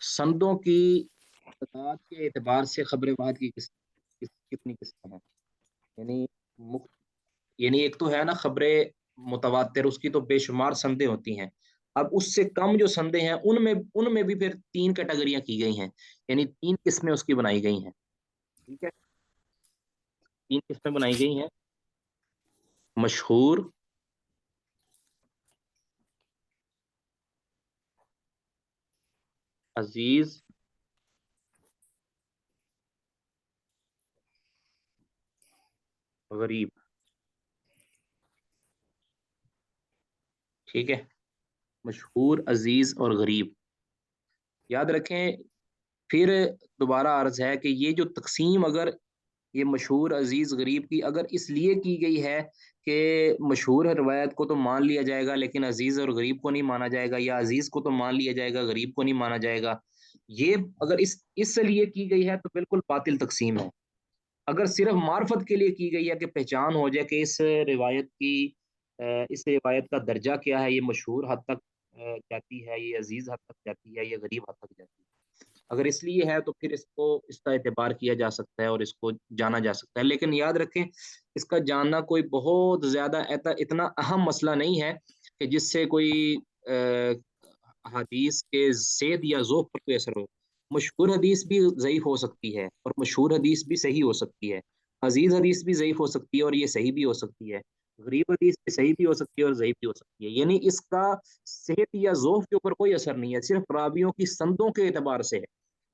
سندوں کی تعداد کے اعتبار سے خبر واحد کی کتنی قسم ہے؟ یعنی مخ- یعنی ایک تو ہے نا خبر متواتر، اس کی تو بے شمار سندیں ہوتی ہیں. اب اس سے کم جو سندیں ہیں ان میں بھی پھر تین کیٹیگریاں کی گئی ہیں، یعنی تین قسمیں اس کی بنائی گئی ہیں. ٹھیک ہے، تین قسمیں بنائی گئی ہیں: مشہور، عزیز، غریب. ٹھیک ہے، مشہور، عزیز اور غریب. یاد رکھیں، پھر دوبارہ عرض ہے کہ یہ جو تقسیم اگر یہ مشہور، عزیز، غریب کی اگر اس لیے کی گئی ہے کہ مشہور روایت کو تو مان لیا جائے گا لیکن عزیز اور غریب کو نہیں مانا جائے گا، یا عزیز کو تو مان لیا جائے گا غریب کو نہیں مانا جائے گا، یہ اگر اس سے لیے کی گئی ہے تو بالکل باطل تقسیم ہے. اگر صرف معرفت کے لیے کی گئی ہے کہ پہچان ہو جائے کہ اس روایت کا درجہ کیا ہے، یہ مشہور حد تک جاتی ہے، یہ عزیز حد تک جاتی ہے، یہ غریب حد تک جاتی ہے، اگر اس لیے ہے تو پھر اس کا اعتبار کیا جا سکتا ہے اور اس کو جانا جا سکتا ہے. لیکن یاد رکھیں، اس کا جاننا کوئی بہت زیادہ اتنا اہم مسئلہ نہیں ہے کہ جس سے کوئی حدیث کے زید یا ذوق پر کوئی اثر ہو. مشہور حدیث بھی ضعیف ہو سکتی ہے اور مشہور حدیث بھی صحیح ہو سکتی ہے، عزیز حدیث بھی ضعیف ہو سکتی ہے اور یہ صحیح بھی ہو سکتی ہے، غریب حدیث بھی صحیح بھی ہو سکتی ہے اور ضعیف بھی ہو سکتی ہے. یعنی اس کا صحت یا ذوق کے اوپر کوئی اثر نہیں ہے، صرف راویوں کی سندوں کے اعتبار سے ہے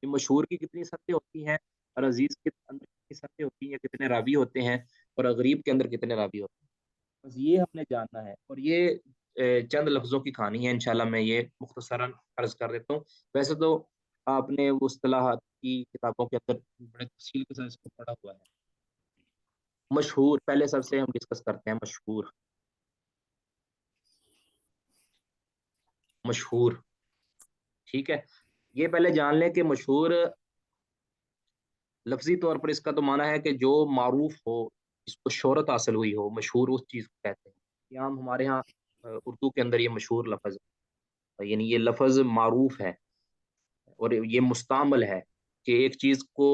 کہ مشہور کی کتنی سندیں ہوتی ہیں اور عزیز کے اندر کتنی سندیں ہوتی ہیں، کتنے راوی ہوتے ہیں، اور غریب کے اندر کتنے راوی ہوتے ہیں. بس یہ ہم نے جاننا ہے، اور یہ چند لفظوں کی کہانی ہے. انشاءاللہ میں یہ مختصراً عرض کر دیتا ہوں. ویسے تو آپ نے وہ اصطلاحات کی کتابوں کے اندر بڑے تفصیل کے ساتھ اس کو پڑھا ہوا ہے. مشہور پہلے سب سے ہم ڈسکس کرتے ہیں. مشہور، مشہور. ٹھیک ہے، یہ پہلے جان لیں کہ مشہور لفظی طور پر اس کا تو معنی ہے کہ جو معروف ہو، جس کو شہرت حاصل ہوئی ہو، مشہور اس چیز کو کہتے ہیں. یہ عام ہمارے ہاں اردو کے اندر یہ مشہور لفظ ہے، یعنی یہ لفظ معروف ہے اور یہ مستعمل ہے کہ ایک چیز کو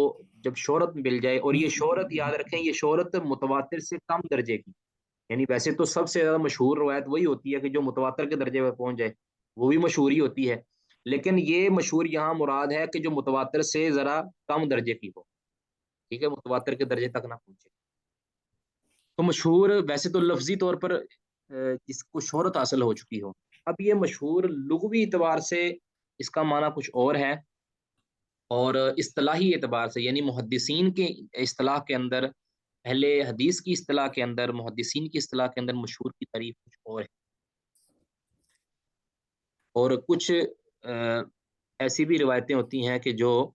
جب شہرت مل جائے، اور یہ شہرت یاد رکھیں یہ شہرت متواتر سے کم درجے کی. یعنی ویسے تو سب سے زیادہ مشہور روایت وہی ہوتی ہے کہ جو متواتر کے درجے پہ پہنچ جائے، وہ بھی مشہور ہی ہوتی ہے، لیکن یہ مشہور یہاں مراد ہے کہ جو متواتر سے ذرا کم درجے کی ہو. ٹھیک ہے، متواتر کے درجے تک نہ پہنچے. تو مشہور ویسے تو لفظی طور پر جس کو شہرت حاصل ہو چکی ہو. اب یہ مشہور لغوی اعتبار سے اس کا معنی کچھ اور ہے، اور اصطلاحی اعتبار سے یعنی محدثین کے اصطلاح کے اندر، اہل حدیث کی اصطلاح کے اندر، محدثین کی اصطلاح کے اندر مشہور کی تعریف کچھ اور ہے. اور کچھ ایسی بھی روایتیں ہوتی ہیں کہ جو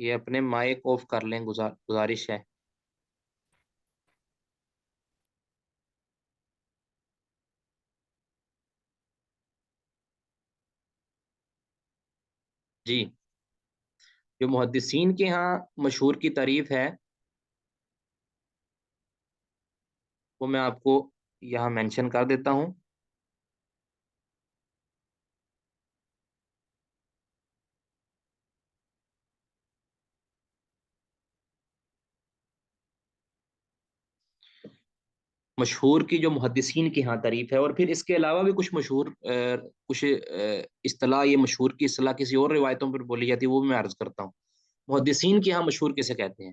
یہ اپنے مائک آف کر لیں، گزارش ہے. جی، جو محدثین کے ہاں مشہور کی تعریف ہے وہ میں آپ کو یہاں مینشن کر دیتا ہوں. مشہور کی جو محدثین کی ہاں تعریف ہے، اور پھر اس کے علاوہ بھی کچھ مشہور کچھ اصطلاح، یہ مشہور کی اصطلاح کسی اور روایتوں پر بولی جاتی ہے، وہ بھی میں عرض کرتا ہوں. محدثین کی ہاں مشہور کسے کہتے ہیں؟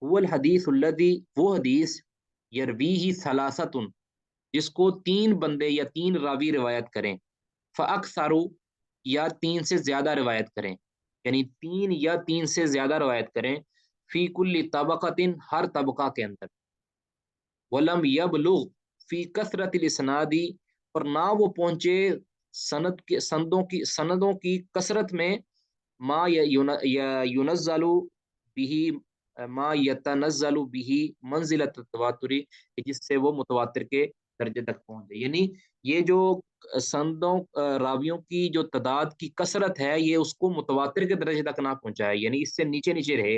وہ الحدیث الذی، وہ حدیث، یرویہ ثلاثۃ، جس کو تین بندے یا تین راوی روایت کریں، فاکثر، یا تین سے زیادہ روایت کریں، یعنی تین یا تین سے زیادہ روایت کریں، فی کل طبقۃ، ہر طبقہ کے اندر، ولم یبلغ فی کثرت الاسناد، اور نہ وہ پہنچے سندوں کی کثرت میں، ما ینزل به، ما یتنزل به منزلۃ التواتری، جس سے وہ متواتر کے درجے تک پہنچ جائے. یعنی یہ جو سندوں راویوں کی جو تعداد کی کثرت ہے، یہ اس کو متواتر کے درجے تک نہ پہنچائے، یعنی اس سے نیچے نیچے رہے.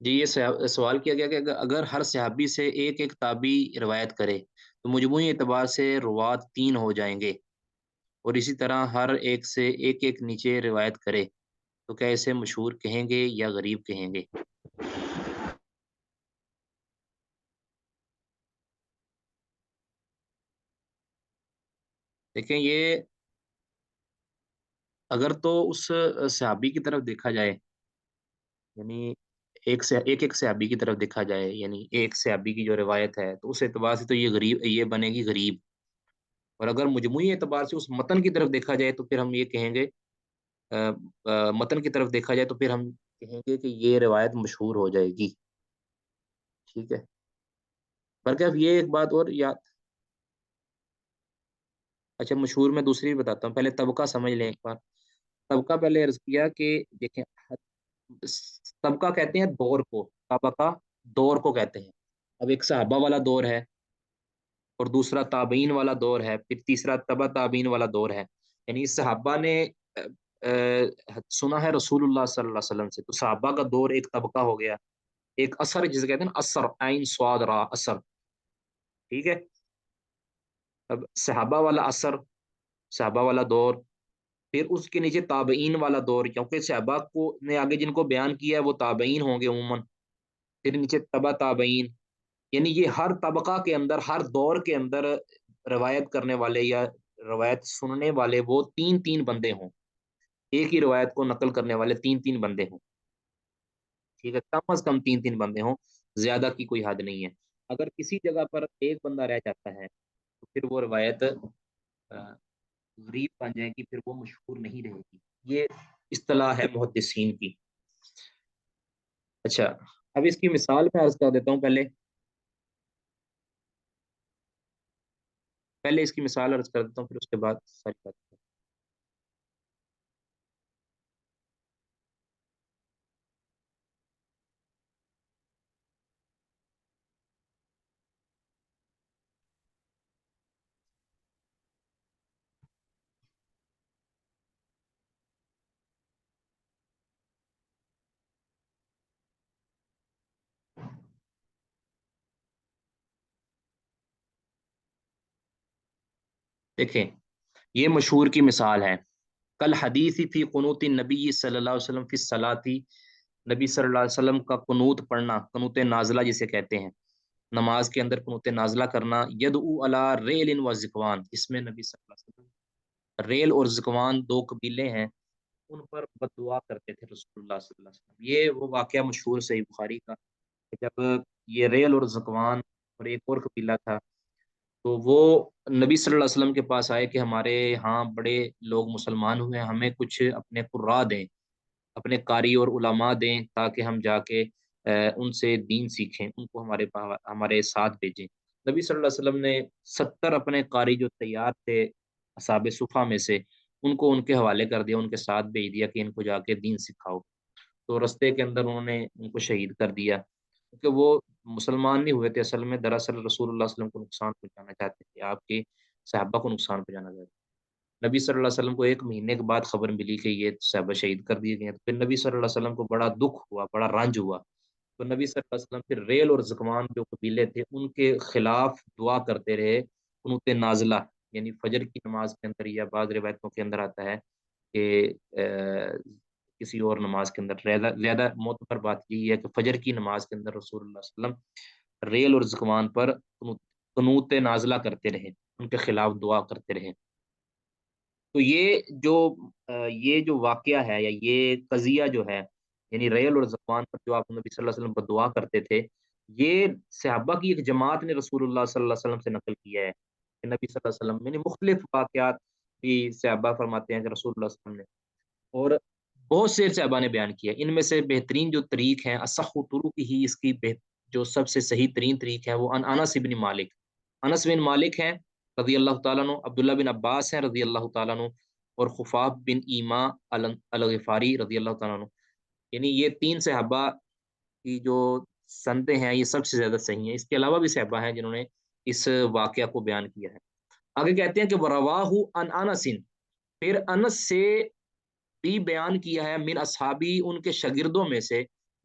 جی یہ سوال کیا گیا کہ اگر ہر صحابی سے ایک ایک تابعی روایت کرے تو مجموعی اعتبار سے روات 3 ہو جائیں گے، اور اسی طرح ہر ایک سے ایک ایک نیچے روایت کرے تو کیا اسے مشہور کہیں گے یا غریب کہیں گے؟ دیکھیں یہ اگر تو اس صحابی کی طرف دیکھا جائے، یعنی ایک سے ایک ایک صحابی کی طرف دیکھا جائے، یعنی ایک صحابی کی جو روایت ہے تو اس اعتبار سے تو یہ غریب، یہ بنے گی غریب، اور اگر مجموعی اعتبار سے اس متن کی طرف دیکھا جائے تو پھر ہم یہ کہیں گے، متن کی طرف دیکھا جائے تو پھر ہم کہیں گے کہ یہ روایت مشہور ہو جائے گی، ٹھیک ہے؟ بلکہ اب یہ ایک بات اور یاد، اچھا مشہور میں دوسری بھی بتاتا ہوں، پہلے طبقہ سمجھ لیں ایک بار۔ طبقہ پہلے عرض کیا کہ دیکھیں، طبقہ کہتے ہیں دور کو، طبقہ دور کو کہتے ہیں۔ اب ایک صحابہ والا دور ہے، اور دوسرا تابعین والا دور ہے، پھر تیسرا تبع تابعین والا دور ہے، یعنی صحابہ نے سنا ہے رسول اللہ صلی اللہ علیہ وسلم سے، تو صحابہ کا دور ایک طبقہ ہو گیا، ایک اثر جسے کہتے ہیں نا، اثر، عین صاد را، اثر، ٹھیک ہے؟ اب صحابہ والا اثر، صحابہ والا دور، پھر اس کے نیچے تابعین والا دور، کیونکہ صحابہ کو نے آگے جن کو بیان کیا ہے وہ تابعین ہوں گے عموماً، پھر نیچے تبع تابعین، یعنی یہ ہر طبقہ کے اندر، ہر دور کے اندر روایت کرنے والے یا روایت سننے والے وہ تین تین بندے ہوں، ایک ہی روایت کو نقل کرنے والے تین تین بندے ہوں، ٹھیک ہے؟ کم از کم تین تین بندے ہوں، زیادہ کی کوئی حد نہیں ہے۔ اگر کسی جگہ پر ایک بندہ رہ جاتا ہے تو پھر وہ روایت غریب بن جائے گی، پھر وہ مشہور نہیں رہے گی، یہ اصطلاح ہے محدثین کی۔ اچھا، اب اس کی مثال میں عرض کر دیتا ہوں، پہلے اس کی مثال عرض کر دیتا ہوں، پھر اس کے بعد ساری بات۔ دیکھیں یہ مشہور کی مثال ہے، کل حدیثی فی قنوت نبی صلی اللہ علیہ وسلم فی الصلاۃ، نبی صلی اللہ علیہ وسلم کا قنوت پڑھنا، قنوت نازلہ جسے کہتے ہیں، نماز کے اندر قنوت نازلہ کرنا، یدعو علی ریل و ذکوان، اس میں نبی صلی اللہ علیہ وسلم ریل اور ذکوان دو قبیلے ہیں، ان پر بد دعا کرتے تھے رسول اللہ صلی اللہ علیہ وسلم۔ یہ وہ واقعہ مشہور صحیح بخاری کا کہ جب یہ ریل اور ذکوان اور ایک اور قبیلہ تھا، تو وہ نبی صلی اللہ علیہ وسلم کے پاس آئے کہ ہمارے ہاں بڑے لوگ مسلمان ہوئے ہیں، ہمیں کچھ اپنے قراء دیں، اپنے قاری اور علماء دیں تاکہ ہم جا کے ان سے دین سیکھیں، ان کو ہمارے ساتھ بھیجیں۔ نبی صلی اللہ علیہ وسلم نے 70 اپنے قاری جو تیار تھے اصحاب صفا میں سے، ان کو ان کے حوالے کر دیا، ان کے ساتھ بھیج دیا کہ ان کو جا کے دین سکھاؤ، تو رستے کے اندر انہوں نے ان کو شہید کر دیا، کیونکہ وہ مسلمان نہیں ہوئے تھے اصل میں، دراصل رسول اللہ صلی اللہ علیہ وسلم کو نقصان پہنچانا چاہتے تھے، آپ کے صحابہ کو نقصان پہنچانا چاہتے تھے۔ نبی صلی اللہ علیہ وسلم کو ایک مہینے کے بعد خبر ملی کہ یہ صحابہ شہید کر دیے گئے ہیں، تو پھر نبی صلی اللہ علیہ وسلم کو بڑا دکھ ہوا، بڑا رنج ہوا، تو نبی صلی اللہ علیہ وسلم پھر ریل اور زکوان جو قبیلے تھے ان کے خلاف دعا کرتے رہے، قنوت نازلہ، یعنی فجر کی نماز کے اندر، یا بعض روایتوں کے اندر آتا ہے کہ کسی اور نماز کے اندر، زیادہ زیادہ معتبر بات یہی ہے کہ فجر کی نماز کے اندر رسول اللہ صلی اللہ علیہ وسلم ریل اور زکوان پر قنوت نازلہ کرتے رہے، ان کے خلاف دعا کرتے رہے۔ تو یہ جو واقعہ ہے یا یہ قضیہ جو ہے، یعنی ریل اور زبان پر جو آپ نبی صلی اللہ علیہ وسلم پر دعا کرتے تھے، یہ صحابہ کی ایک جماعت نے رسول اللہ صلی اللہ علیہ وسلم سے نقل کیا ہے کہ نبی صلی اللہ علیہ وسلم، یعنی مختلف واقعات بھی صحابہ فرماتے ہیں کہ رسول اللہ صلی اللہ علیہ وسلم نے، اور بہت سے صحابہ نے بیان کیا، ان میں سے بہترین جو طریق ہے، اصح طرق ہی، اس کی جو سب سے صحیح ترین طریق ہے وہ انس بن مالک، انس بن مالک ہیں رضی اللہ تعالیٰ عنہ، عبداللہ بن عباس ہیں رضی اللہ تعالیٰ عنہ، اور خفاف بن ایما الغفاری رضی اللہ تعالیٰ عنہ، یعنی یہ تین صحابہ کی جو سندیں ہیں یہ سب سے زیادہ صحیح ہیں، اس کے علاوہ بھی صحابہ ہیں جنہوں نے اس واقعہ کو بیان کیا ہے۔ آگے کہتے ہیں کہ وَرَوَاهُ عَنْ أَنَسٍ، پھر انس سے بھی بیان کیا ہے، من اصحابی، ان کے شاگردوں میں سے،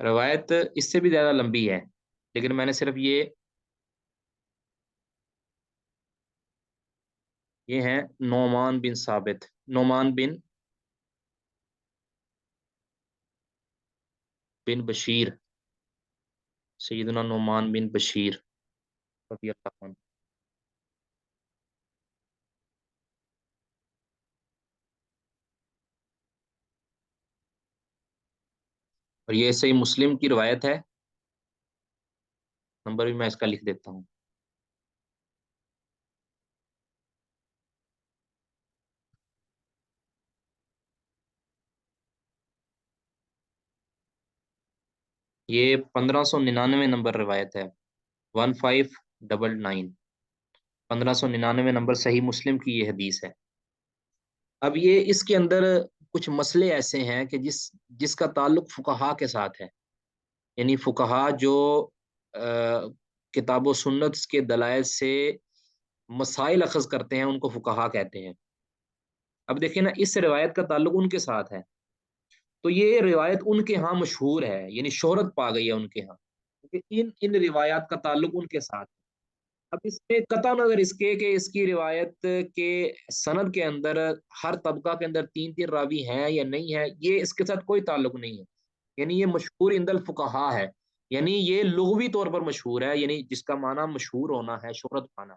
روایت اس سے بھی زیادہ لمبی ہے، لیکن میں نے صرف یہ ہیں نعمان بن ثابت، نعمان بن بشیر، سیدنا نعمان بن بشیر رضی اللہ عنہ۔ اور یہ صحیح مسلم کی روایت ہے، نمبر بھی میں اس کا لکھ دیتا ہوں۔ یہ 1599 نمبر روایت ہے، 1599، 1599 نمبر صحیح مسلم کی یہ حدیث ہے۔ اب یہ اس کے اندر کچھ مسئلے ایسے ہیں کہ جس کا تعلق فقہا کے ساتھ ہے، یعنی فقہا جو کتاب و سنت کے دلائل سے مسائل اخذ کرتے ہیں ان کو فقہا کہتے ہیں۔ اب دیکھیں نا، اس روایت کا تعلق ان کے ساتھ ہے، تو یہ روایت ان کے ہاں مشہور ہے، یعنی شہرت پا گئی ہے ان کے ہاں، کیونکہ ان روایات کا تعلق ان کے ساتھ ہے۔ اب اس میں قطع نظر اس کے کہ اس کی روایت کے سند کے اندر ہر طبقہ کے اندر تین تین راوی ہیں یا نہیں ہے، یہ اس کے ساتھ کوئی تعلق نہیں ہے، یعنی یہ مشہور عند الفقہا ہے، یعنی یہ لغوی طور پر مشہور ہے، یعنی جس کا معنی مشہور ہونا ہے، شہرت پانا۔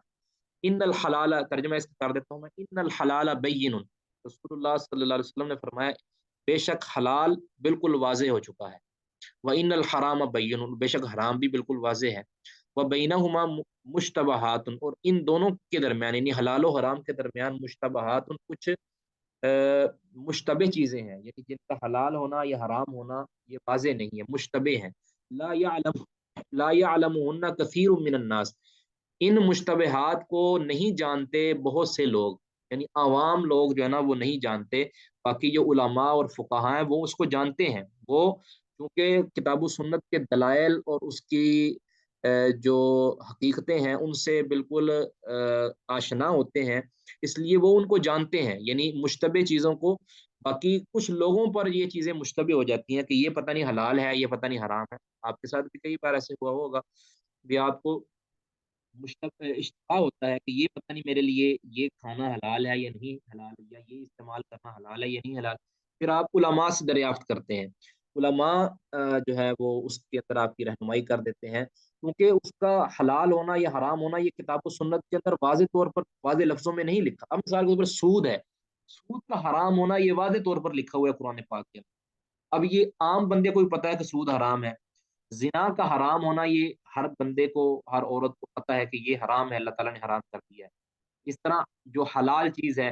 ان الحلال، ترجمہ اس کا کر دیتا ہوں میں، ان الحلال بین، رسول اللہ صلی اللہ علیہ وسلم نے فرمایا بے شک حلال بالکل واضح ہو چکا ہے، وَإِنَّ الْحَرَامَ بَيِّنٌ، بے شک حرام بھی بالکل واضح ہے، وَبَيْنَهُمَا مشتبہات، اور ان دونوں کے درمیان یعنی حلال و حرام کے درمیان مشتبہات، کچھ مشتبہ چیزیں ہیں، یعنی جن کا حلال ہونا یا حرام ہونا یہ واضح نہیں ہے، مشتبہ ہیں، لا يعلمهن كثير من الناس، ان مشتبہات کو نہیں جانتے بہت سے لوگ، یعنی عوام لوگ جو ہے نا وہ نہیں جانتے، باقی جو علماء اور فقہاء ہیں وہ اس کو جانتے ہیں، وہ چونکہ کتاب و سنت کے دلائل اور اس کی جو حقیقتیں ہیں ان سے بالکل آشنا ہوتے ہیں، اس لیے وہ ان کو جانتے ہیں، یعنی مشتبہ چیزوں کو۔ باقی کچھ لوگوں پر یہ چیزیں مشتبہ ہو جاتی ہیں کہ یہ پتہ نہیں حلال ہے، یہ پتہ نہیں حرام ہے، آپ کے ساتھ بھی کئی بار ایسے ہوا ہوگا بھی آپ کو اشتباہ ہوتا ہے کہ یہ پتہ نہیں میرے لیے یہ کھانا حلال ہے یا نہیں حلال، یا یہ استعمال کرنا حلال ہے یا نہیں حلال، پھر آپ علماء سے دریافت کرتے ہیں، علماء جو ہے وہ اس کے اندر آپ کی رہنمائی کر دیتے ہیں، کیونکہ اس کا حلال ہونا یا حرام ہونا یہ کتاب و سنت کے اندر واضح طور پر واضح لفظوں میں نہیں لکھا۔ اب مثال کے طور پر سود ہے، سود کا حرام ہونا یہ واضح طور پر لکھا ہوا ہے قرآن پاک کے اندر، اب یہ عام بندے کو بھی پتا ہے کہ سود حرام ہے۔ زنا کا حرام ہونا یہ ہر بندے کو، ہر عورت کو پتا ہے کہ یہ حرام ہے، اللہ تعالیٰ نے حرام کر دیا ہے۔ اس طرح جو حلال چیز ہے،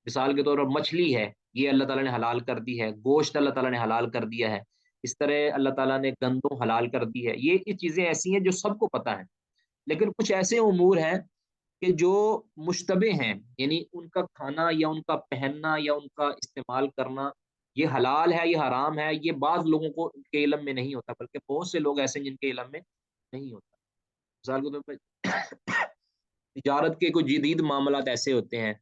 مثال کے طور پر مچھلی ہے، یہ اللہ تعالیٰ نے حلال کر دی ہے، گوشت اللہ تعالیٰ نے حلال کر دیا ہے، اس طرح اللہ تعالیٰ نے گندم حلال کر دی ہے، یہ چیزیں ایسی ہیں جو سب کو پتا ہے، لیکن کچھ ایسے امور ہیں کہ جو مشتبہ ہیں، یعنی ان کا کھانا یا ان کا پہننا یا ان کا استعمال کرنا یہ حلال ہے یا حرام ہے، یہ بعض لوگوں کو کے علم میں نہیں ہوتا، بلکہ بہت سے لوگ ایسے ہیں جن کے علم میں نہیں ہوتا۔ مثال کے طور پر تجارت کے کچھ جدید معاملات ایسے ہوتے ہیں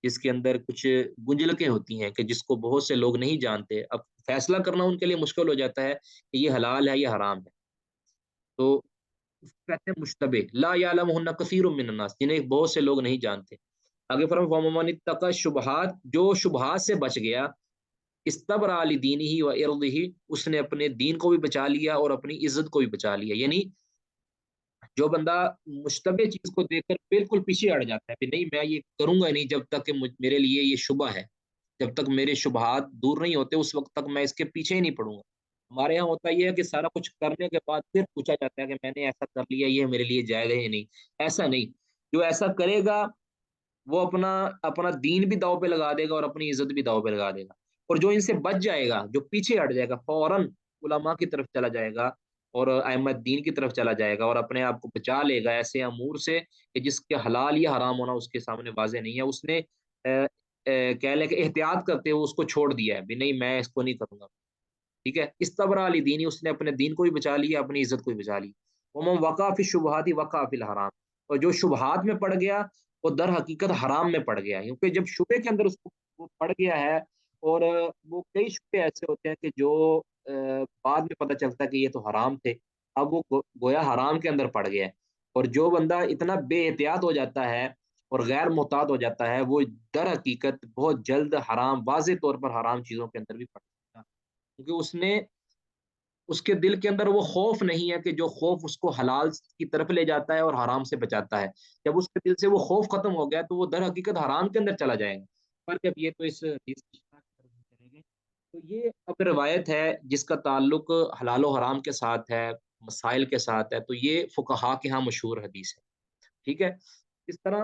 جس کے اندر کچھ گنجلکیں ہوتی ہیں کہ جس کو بہت سے لوگ نہیں جانتے، اب فیصلہ کرنا ان کے لیے مشکل ہو جاتا ہے کہ یہ حلال ہے یا حرام ہے، تو اس کو کہتے ہیں مشتبہ، لا یعلمہن کثیر من الناس، جنہیں بہت سے لوگ نہیں جانتے۔ آگے فرمایا وَمَنِ اتَّقَى الشُّبُہَاتِ، جو شبہات سے بچ گیا، استبرأ لدینہ و ارضہ، اس نے اپنے دین کو بھی بچا لیا اور اپنی عزت کو بھی بچا لیا، یعنی جو بندہ مشتبہ چیز کو دیکھ کر بالکل پیچھے ہٹ جاتا ہے کہ نہیں میں یہ کروں گا نہیں جب تک کہ میرے لیے یہ شبہ ہے، جب تک میرے شبہات دور نہیں ہوتے اس وقت تک میں اس کے پیچھے ہی نہیں پڑوں گا۔ ہمارے یہاں ہوتا یہ ہے کہ سارا کچھ کرنے کے بعد پھر پوچھا جاتا ہے کہ میں نے ایسا کر لیا، یہ میرے لیے جائز ہے یا نہیں، ایسا نہیں، جو ایسا کرے گا وہ اپنا اپنا دین بھی داؤ پہ لگا دے گا اور اپنی عزت بھی داؤ پہ لگا دے گا، اور جو ان سے بچ جائے گا، جو پیچھے ہٹ جائے گا، فوراً علماء کی طرف چلا جائے گا اور ائمہ دین کی طرف چلا جائے گا اور اپنے آپ کو بچا لے گا ایسے امور سے کہ جس کے حلال یا حرام ہونا اس کے سامنے واضح نہیں ہے، اس نے کہہ لیں کہ احتیاط کرتے ہوئے اس کو چھوڑ دیا ہے بھی نہیں میں اس کو نہیں کروں گا، ٹھیک ہے، استبرا علی دینی، اس نے اپنے دین کو بھی بچا لیا، اپنی عزت کو بھی بچا لی۔ ومن وقع فی الشبہات وقع فی الحرام، اور جو شبہات میں پڑ گیا وہ در حقیقت حرام میں پڑ گیا، کیونکہ جب شبے کے اندر اس کو وہ پڑ گیا ہے، اور وہ کئی شبے ایسے ہوتے ہیں کہ جو بعد میں پتہ چلتا ہے کہ یہ تو حرام تھے، اب وہ گویا حرام کے اندر پڑ گیا ہے۔ اور جو بندہ اتنا بے احتیاط ہو جاتا ہے اور غیر محتاط ہو جاتا ہے، وہ در حقیقت بہت جلد حرام، واضح طور پر حرام چیزوں کے اندر بھی پڑ جاتا ہے، کیونکہ اس کے دل کے اندر وہ خوف نہیں ہے، کہ جو خوف اس کو حلال کی طرف لے جاتا ہے اور حرام سے بچاتا ہے، جب اس کے دل سے وہ خوف ختم ہو گیا تو وہ در حقیقت حرام کے اندر چلا جائے گا۔ پر جب یہ تو اس حدیث کی شرح کی طرف ہم چلیں گے، تو یہ اب روایت ہے جس کا تعلق حلال و حرام کے ساتھ ہے، مسائل کے ساتھ ہے، تو یہ فقہا کے ہاں مشہور حدیث ہے، ٹھیک ہے۔ اس طرح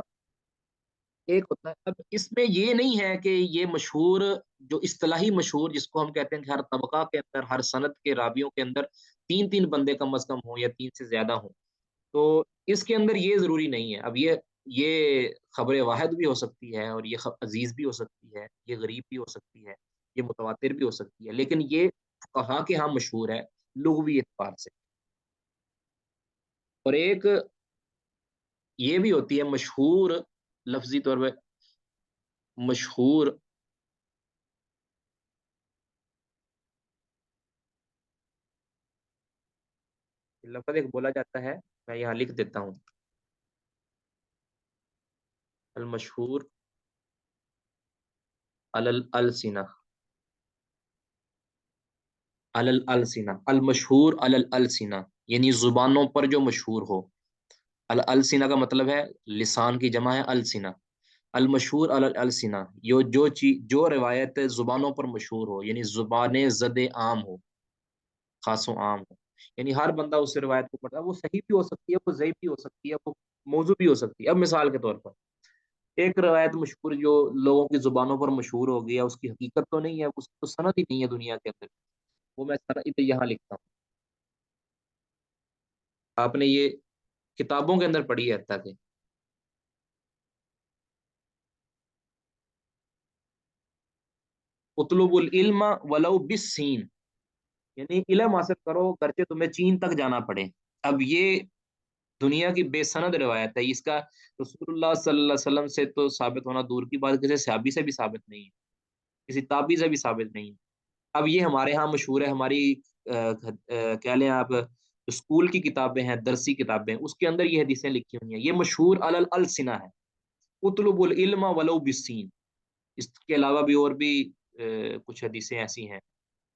ایک ہوتا ہے، اب اس میں یہ نہیں ہے کہ یہ مشہور، جو اصطلاحی مشہور جس کو ہم کہتے ہیں کہ ہر طبقہ کے اندر، ہر سند کے راویوں کے اندر تین تین بندے کم از کم ہوں یا تین سے زیادہ ہوں، تو اس کے اندر یہ ضروری نہیں ہے۔ اب یہ خبر واحد بھی ہو سکتی ہے، اور یہ عزیز بھی ہو سکتی ہے، یہ غریب بھی ہو سکتی ہے، یہ متواتر بھی ہو سکتی ہے، لیکن یہ کہا کہ ہاں مشہور ہے لغوی اعتبار سے۔ اور ایک یہ بھی ہوتی ہے مشہور، لفظی طور پہ مشہور، لفظ ایک بولا جاتا ہے، میں یہاں لکھ دیتا ہوں، المشہور علی الالسنہ، علی الالسنہ، المشہور علی الالسنہ، یعنی زبانوں پر جو مشہور ہو۔ الالسنہ کا مطلب ہے لسان کی جمع ہے السنہ، المشہور علی الالسنہ، جو چیز، جو روایت زبانوں پر مشہور ہو، یعنی زبانیں زد عام ہو، خاص و عام ہو، یعنی ہر بندہ اس روایت کو پڑھتا ہے، وہ صحیح بھی ہو سکتی ہے، وہ ضعیف بھی ہو سکتی ہے، وہ موضوع بھی ہو سکتی ہے۔ اب مثال کے طور پر ایک روایت مشہور جو لوگوں کی زبانوں پر مشہور ہو گیا، اس کی حقیقت تو نہیں ہے، اس کی تو سند ہی نہیں ہے دنیا کے اندر، وہ میں سند یہاں لکھتا ہوں، آپ نے یہ کتابوں کے اندر پڑھی ہے حتیٰ کہ اطلب العلم ولو بالسین، یعنی علم حاصل کرو گرچہ تمہیں چین تک جانا پڑے۔ اب یہ دنیا کی بے سند روایت ہے، اس کا رسول اللہ صلی اللہ علیہ وسلم سے تو ثابت ہونا دور کی بات، کسی صحابی سے بھی ثابت نہیں ہے، کسی تابعی سے بھی ثابت نہیں ہے۔ اب یہ ہمارے ہاں مشہور ہے، ہماری کہہ لیں آپ، اسکول کی کتابیں ہیں، درسی کتابیں، اس کے اندر یہ حدیثیں لکھی ہوئی ہیں، یہ مشہور علی السنہ ہے، اطلب العلم ولو بالسین۔ اس کے علاوہ بھی اور بھی کچھ حدیثیں ایسی ہیں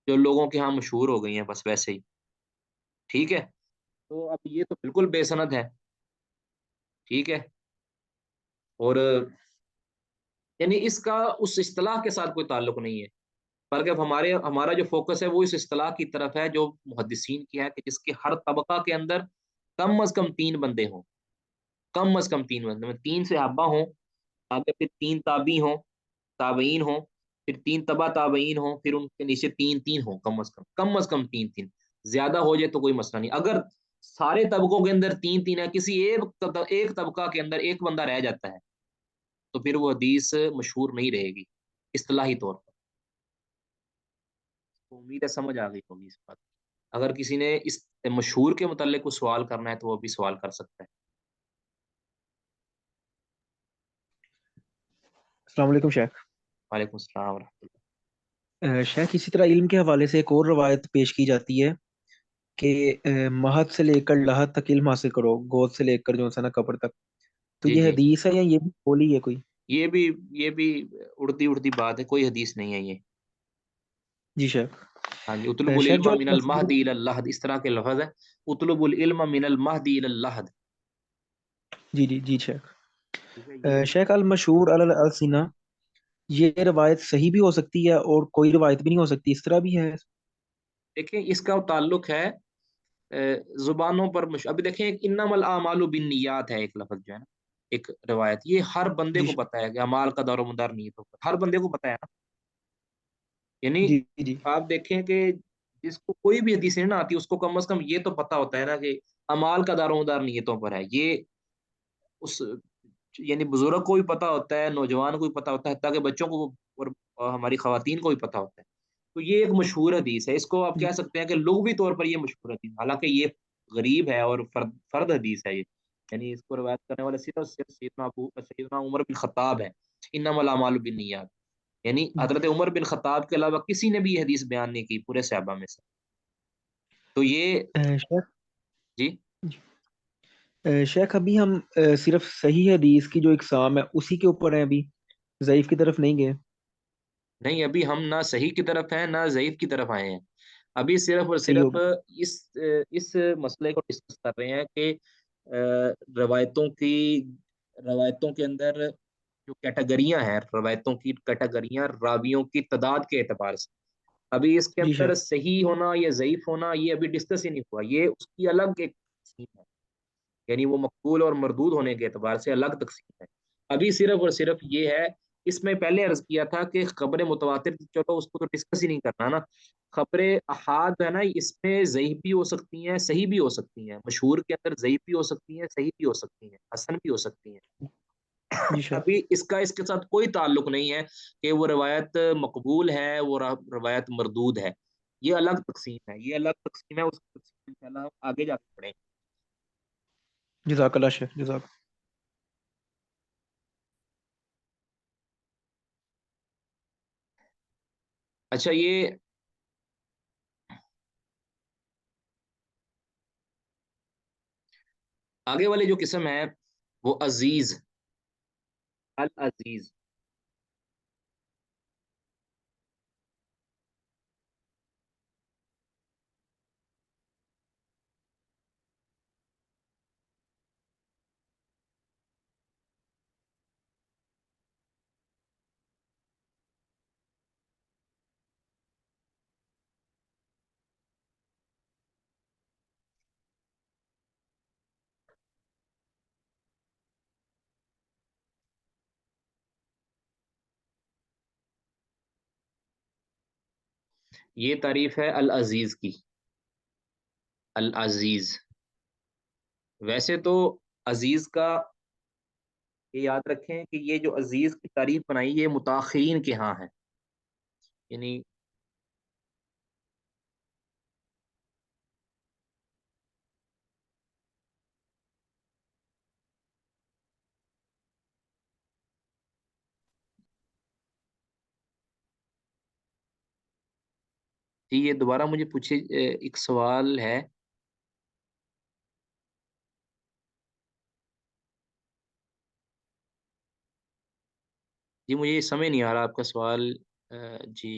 جو لوگوں کے ہاں مشہور ہو گئی ہیں بس ویسے ہی، ٹھیک ہے۔ تو اب یہ تو بالکل بے سند ہے، ٹھیک ہے، اور یعنی اس کا اس اصطلاح کے ساتھ کوئی تعلق نہیں ہے، بلکہ اب ہمارا جو فوکس ہے وہ اس اصطلاح کی طرف ہے جو محدثین کی ہے، کہ جس کے ہر طبقہ کے اندر کم از کم تین بندے ہوں، کم از کم تین بندے میں تین صحابہ ہوں، آگے پھر تین تابعی ہوں، تابعین ہوں، پھر تین تبع تابعین ہوں، پھر ان کے نیچے تین تین ہوں، کم از کم تین تین، زیادہ ہو جائے تو کوئی مسئلہ نہیں۔ اگر سارے طبقوں کے اندر تین تین ہے، کسی ایک طبقہ کے اندر ایک بندہ رہ جاتا ہے، تو پھر وہ حدیث مشہور نہیں رہے گی اصطلاحی طور پر۔ تو امید ہے سمجھ آ گئی ہوگی اس بات۔ اگر کسی نے اس مشہور کے متعلق کوئی سوال کرنا ہے تو وہ بھی سوال کر سکتا ہے۔ السلام علیکم شیخ۔ وعلیکم السلام ورحمۃ اللہ۔ شیخ اسی طرح علم کے حوالے سے ایک اور روایت پیش کی جاتی ہے کہ مہد سے لے کر لحد تک علم حاصل کرو، گود سے لے کر جو ہے نا قبر تک، تو جی یہ جی، حدیث ہے یا یہ بھی بولی ہے کوئی؟ یہ بھی یہ بھی اڑتی اڑتی بات ہے، کوئی حدیث نہیں ہے یہ۔ جی شیخ۔ ہاں جی، اطلب شیخ العلم جو من مشہور، المہدی الی اللحد، اس طرح کے لفظ ہے، اطلب العلم من المہدی الی اللحد، جی جی جی شیخ۔ ٹھیک ہے یہ۔ شیخ المشہور علی السنہ، یہ روایت صحیح بھی ہو سکتی ہے اور کوئی روایت بھی نہیں ہو سکتی، اس طرح بھی ہے؟ دیکھیں اس کا تعلق ہے زبانوں پر ابھی دیکھیں ایک انما الاعمال بالنیات ہے، ایک لفظ جو ہے نا، ایک روایت، یہ ہر بندے جی کو شیخ۔ پتا ہے کہ اعمال کا دار و مدار نیتوں پر، ہر بندے کو پتا ہے نا، یعنی جی جی آپ دیکھیں کہ جس کو کوئی بھی حدیث نہیں نہ آتی، اس کو کم از کم یہ تو پتا ہوتا ہے نا کہ اعمال کا دار و مدار نیتوں پر ہے، یہ اس یعنی بزرگ کو بھی پتا ہوتا ہے، نوجوان کو بھی پتا ہوتا ہے، تاکہ بچوں کو اور ہماری خواتین کو بھی پتا ہوتا ہے۔ تو یہ ایک مشہور حدیث ہے، اس کو آپ جی کہہ سکتے ہیں کہ لغوی طور پر یہ مشہور حدیث، حالانکہ یہ غریب ہے اور فرد حدیث ہے یہ، یعنی اس کو روایت کرنے والے صرف سیدنا عمر بن خطاب ہے، انما الاعمال بالنیات۔ یعنی حضرت عمر بن خطاب کے علاوہ کسی نے بھی یہ حدیث بیان نہیں کی پورے صحابہ میں سے. تو یہ شیخ جی شیخ ابھی ہم صرف صحیح حدیث کی جو اقسام ہے اسی کے اوپر ہیں، ابھی ضعیف کی طرف نہیں گئے. نہیں، ابھی ہم نہ صحیح کی طرف ہیں نہ ضعیف کی طرف آئے ہیں. ابھی صرف اور صحیح صرف ہوگا. اس اس مسئلے کو ڈسکس کر رہے ہیں کہ روایتوں کی روایتوں کے اندر جو کیٹیگریاں ہیں، روایتوں کی کیٹیگریاں راویوں کی تعداد کے اعتبار سے. ابھی اس کے جی اندر شیخ. صحیح ہونا یا ضعیف ہونا یہ ابھی ڈسکس ہی نہیں ہوا، یہ اس کی الگ ایک تقسیم ہے. یعنی وہ مقبول اور مردود ہونے کے اعتبار سے الگ تقسیم ہے. ابھی صرف اور صرف یہ ہے. اس میں پہلے عرض کیا تھا کہ خبر متواتر، چلو اس کو تو ڈسکس ہی نہیں کرنا نا. خبر احاد ہے نا، اس میں ضعیف بھی ہو سکتی ہیں صحیح بھی ہو سکتی ہیں. مشہور کے اندر ضعیف بھی ہو سکتی ہیں صحیح بھی ہو سکتی ہیں حسن بھی ہو سکتی ہیں. جی شیخ. ابھی اس کے ساتھ کوئی تعلق نہیں ہے کہ وہ روایت مقبول ہے وہ روایت مردود ہے. یہ الگ تقسیم ہے، یہ الگ تقسیم ہے. اس تقسیم انشاءاللہ ہم آگے جا کے پڑھیں. جزاک اللہ شیخ، جزاک. اچھا، یہ آگے والے جو قسم ہے وہ عزیز، العزیز. یہ تعریف ہے العزیز کی. العزیز ویسے تو عزیز کا یہ یاد رکھیں کہ یہ جو عزیز کی تعریف بنائی یہ متاخرین کے ہاں ہے. یعنی جی یہ دوبارہ مجھے پوچھے، ایک سوال ہے. جی مجھے یہ سمجھ نہیں آ رہا آپ کا سوال. جی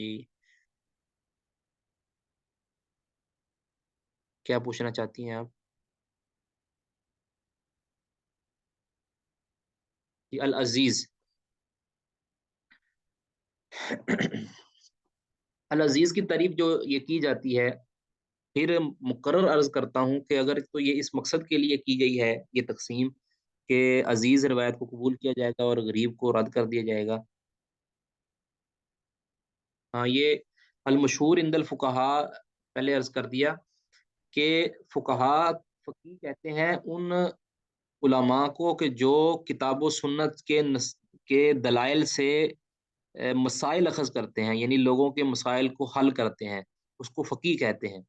کیا پوچھنا چاہتی ہیں آپ؟ جی العزیز. العزیز کی تعریف جو یہ کی جاتی ہے، پھر مقرر عرض کرتا ہوں کہ اگر تو یہ اس مقصد کے لیے کی گئی ہے یہ تقسیم کہ عزیز روایت کو قبول کیا جائے گا اور غریب کو رد کر دیا جائے گا. ہاں، یہ المشہور عند الفقہاء پہلے عرض کر دیا کہ فقہاء، فقی کہتے ہیں ان علماء کو کہ جو کتاب و سنت کے دلائل سے مسائل اخذ کرتے ہیں، یعنی لوگوں کے مسائل کو حل کرتے ہیں، اس کو فقی کہتے ہیں.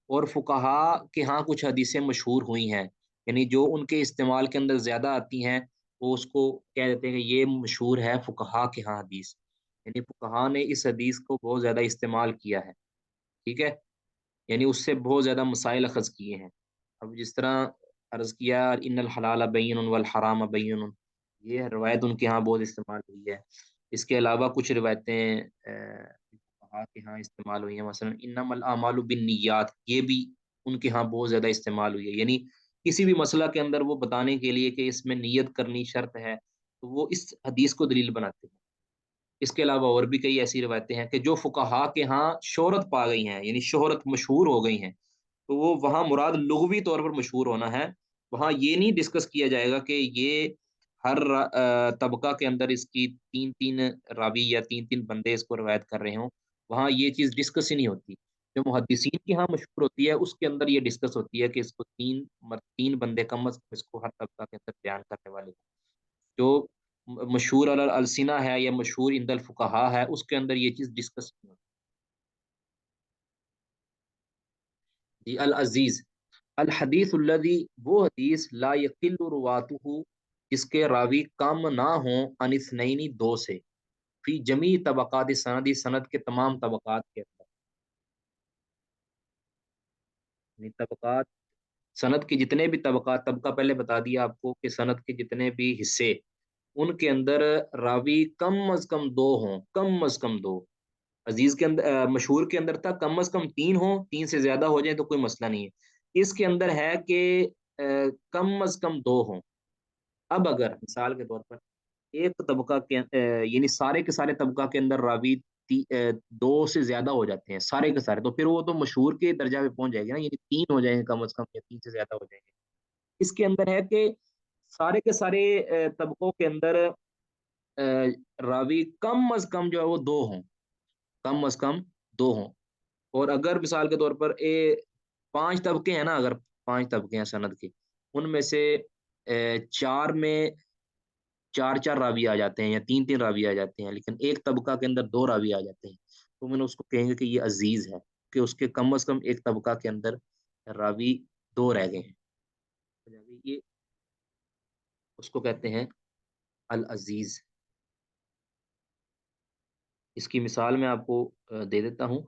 اور فقہاء کے ہاں کچھ حدیثیں مشہور ہوئی ہیں، یعنی جو ان کے استعمال کے اندر زیادہ آتی ہیں وہ اس کو کہہ دیتے ہیں کہ یہ مشہور ہے فقہاء کے ہاں حدیث. یعنی فقہاء نے اس حدیث کو بہت زیادہ استعمال کیا ہے. ٹھیک ہے، یعنی اس سے بہت زیادہ مسائل اخذ کیے ہیں. اب جس طرح عرض کیا ان الحلال بین والحرام بین، یہ روایت ان کے ہاں بہت استعمال ہوئی ہے. اس کے علاوہ کچھ روایتیں فقہاء کے ہاں استعمال ہوئی ہیں، مثلا انما الاعمال بالنیات، یہ بھی ان کے ہاں بہت زیادہ استعمال ہوئی ہے. یعنی کسی بھی مسئلہ کے اندر وہ بتانے کے لیے کہ اس میں نیت کرنی شرط ہے تو وہ اس حدیث کو دلیل بناتے ہیں. اس کے علاوہ اور بھی کئی ایسی روایتیں ہیں کہ جو فقہاء کے ہاں شہرت پا گئی ہیں، یعنی شہرت مشہور ہو گئی ہیں، تو وہ وہاں مراد لغوی طور پر مشہور ہونا ہے. وہاں یہ نہیں ڈسکس کیا جائے گا کہ یہ ہر طبقہ کے اندر اس کی تین تین راوی یا تین تین بندے اس کو روایت کر رہے ہوں. وہاں یہ چیز ڈسکس ہی نہیں ہوتی. جو محدثین کی ہاں مشہور ہوتی ہے اس کے اندر یہ ڈسکس ہوتی ہے کہ اس کو تین بندے کم از کم اس کو ہر طبقہ کے اندر بیان کرنے والے. جو مشہور السنہ ہے یا مشہور عند الفقہاء ہے اس کے اندر یہ چیز ڈسکس نہیں ہوتی. جی العزیز، الحدیث الذی، وہ حدیث لا یقل رواته، جس کے راوی کم نہ ہوں عن اثنین، دو سے. فی جمی طبقات سندی، سند کے تمام طبقات کے اندر، یعنی طبقات سند کے جتنے بھی طبقات، طبقہ پہلے بتا دیا آپ کو کہ سند کے جتنے بھی حصے، ان کے اندر راوی کم از کم دو ہوں، کم از کم دو. عزیز کے اندر مشہور کے اندر تھا کم از کم تین ہوں، تین سے زیادہ ہو جائیں تو کوئی مسئلہ نہیں ہے. اس کے اندر ہے کہ کم از کم دو ہوں. اب اگر مثال کے طور پر ایک طبقہ کے یعنی سارے کے سارے طبقہ کے اندر راوی دو سے زیادہ ہو جاتے ہیں سارے کے سارے، تو پھر وہ تو مشہور کے درجہ پہ پہنچ جائے گا نا، یعنی تین ہو جائیں گے کم از کم، یا تین سے زیادہ ہو جائیں گے. اس کے اندر ہے کہ سارے کے سارے طبقوں کے اندر راوی کم از کم جو ہے وہ دو ہوں، کم از کم دو ہوں. اور اگر مثال کے طور پر پانچ طبقے ہیں نا، اگر پانچ طبقے ہیں سند کے، ان میں سے چار میں چار چار راوی آ جاتے ہیں یا تین تین راوی آ جاتے ہیں، لیکن ایک طبقہ کے اندر دو راوی آ جاتے ہیں، تو میں نے اس کو کہیں گے کہ یہ عزیز ہے، کہ اس کے کم از کم ایک طبقہ کے اندر راوی دو رہ گئے ہیں. یہ اس کو کہتے ہیں العزیز. اس کی مثال میں آپ کو دے دیتا ہوں.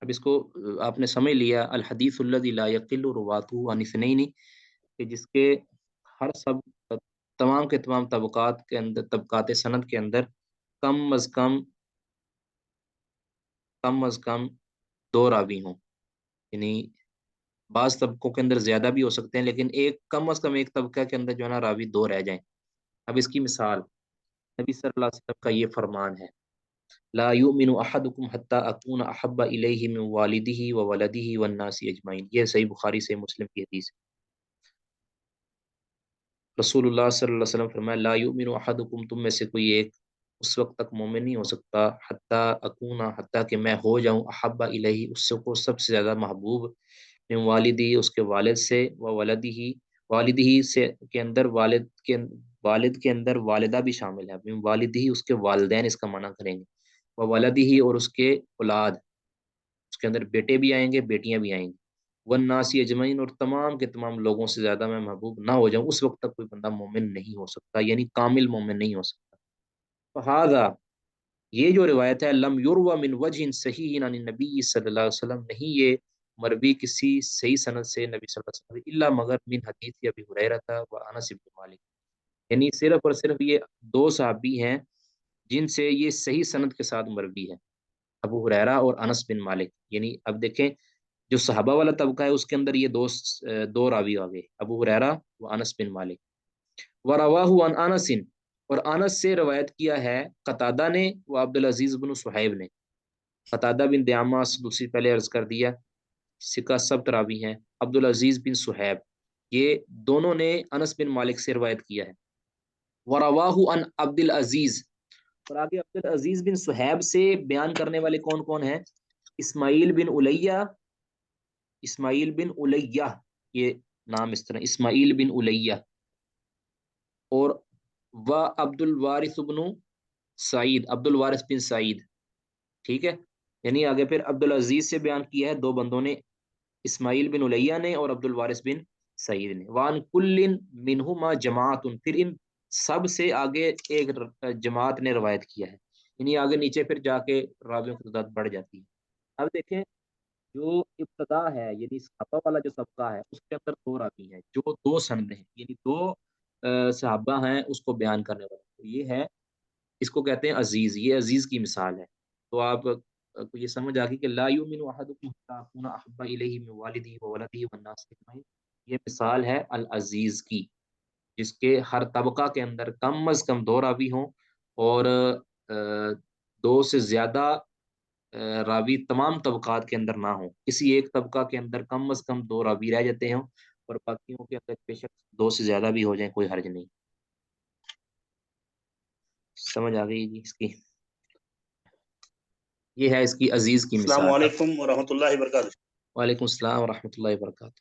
اب اس کو آپ نے سمجھ لیا، الحدیث الذی لا یقل رواته عن اثنین، کہ جس کے ہر سب تمام کے تمام طبقات کے اندر، طبقات سند کے اندر کم از کم دو راوی ہوں. یعنی بعض طبقوں کے اندر زیادہ بھی ہو سکتے ہیں، لیکن ایک کم از کم ایک طبقہ کے اندر جو ہے نا راوی دو رہ جائیں. اب اس کی مثال نبی صلی اللہ علیہ وسلم کا یہ فرمان ہے، لا یؤمن احدکم حتی اکون احب الیہ من والدہ وولدہ والناس اجمعین. یہ صحیح بخاری سے مسلم کی حدیث ہے. رسول اللہ صلی اللہ علیہ وسلم فرمایا، لا یؤمن احدکم، تم میں سے کوئی ایک اس وقت تک مومن نہیں ہو سکتا، حتی اکون، حتی کہ میں ہو جاؤں، احب الیہ، اس کو سب سے زیادہ محبوب، من والدی، اس کے والد سے، وولدہ، والدہ سے کے اندر والد کے اندر والدہ بھی شامل ہے، من والدہ اس کے والدین اس کا معنی کریں گے، وولدہ اور اس کے اولاد، اس کے اندر بیٹے بھی آئیں گے بیٹیاں بھی آئیں گی، والناس اجمعین، اور تمام کے تمام لوگوں سے زیادہ میں محبوب نہ ہو جاؤں، اس وقت تک کوئی بندہ مومن نہیں ہو سکتا، یعنی کامل مومن نہیں ہو سکتا. فہذا، یہ جو روایت ہے، لم یروى من وجہ صحیح عن النبی صلی اللہ علیہ وسلم، نہیں یہ مروی کسی صحیح سند سے نبی صلی اللہ علیہ وسلم، الا مگر من حدیث ابی ہریرہ و انس بن مالک، یعنی صرف اور صرف یہ دو صحابی ہیں جن سے یہ صحیح سند کے ساتھ مروی ہے، ابو ہریرہ اور انس بن مالک. یعنی اب دیکھیں جو صحابہ والا طبقہ ہے اس کے اندر یہ دو راوی آ گئے، ابو ہریرہ و انس بن مالک. ورواہ عن انس، اور انس سے روایت کیا ہے قتادہ نے، وہ عبدالعزیز بن صہیب نے. قتادہ بن دعامہ دوسری پہلے عرض کر دیا، سکہ سبت راوی ہیں. عبدالعزیز بن صہیب، یہ دونوں نے انس بن مالک سے روایت کیا ہے. وَرَوَاهُ عن عبدالعزیز، اور آگے عبدالعزیز بن صہیب سے بیان کرنے والے کون کون ہیں؟ اسماعیل بن الیہ، اسماعیل بن الیہ، یہ نام اس طرح، اسماعیل بن الیہ، اور و عبد الوارث بن سعید، عبد الوارث بن سعید. ٹھیک ہے، یعنی آگے پھر عبدالعزیز سے بیان کیا ہے دو بندوں نے، اسماعیل بن الیہ نے اور عبد الوارث بن سعید نے. وان کل منہما جماعت، پھر ان سب سے آگے ایک جماعت نے روایت کیا ہے، یعنی آگے نیچے پھر جا کے راویوں کی تعداد بڑھ جاتی ہے. اب دیکھیں جو ابتدا ہے، یعنی صحابہ والا جو طبقہ ہے، اس کے اندر دو راوی ہیں جو دو سند ہیں، یعنی دو صحابہ ہیں اس کو بیان کرنے والے، تو یہ ہے، اس کو کہتے ہیں عزیز. یہ عزیز کی مثال ہے. تو آپ کو یہ سمجھ آ گئی کہ لا یؤمن احدکم حتی اکون احب الیہ من والدہ وولدہ والناس اجمعین، یہ مثال ہے العزیز کی، جس کے ہر طبقہ کے اندر کم از کم دو راوی ہوں، اور دو سے زیادہ راوی تمام طبقات کے اندر نہ ہوں، کسی ایک طبقہ کے اندر کم از کم دو راوی رہ جاتے ہوں، اور باقیوں کے اندر بے شک دو سے زیادہ بھی ہو جائیں، کوئی حرج نہیں. سمجھ آ گئی جی اس کی؟ یہ ہے اس کی عزیز کی السلام مثال. علیکم ورحمۃ اللہ وبرکاتہ. وعلیکم السلام ورحمۃ اللہ وبرکاتہ.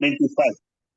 95,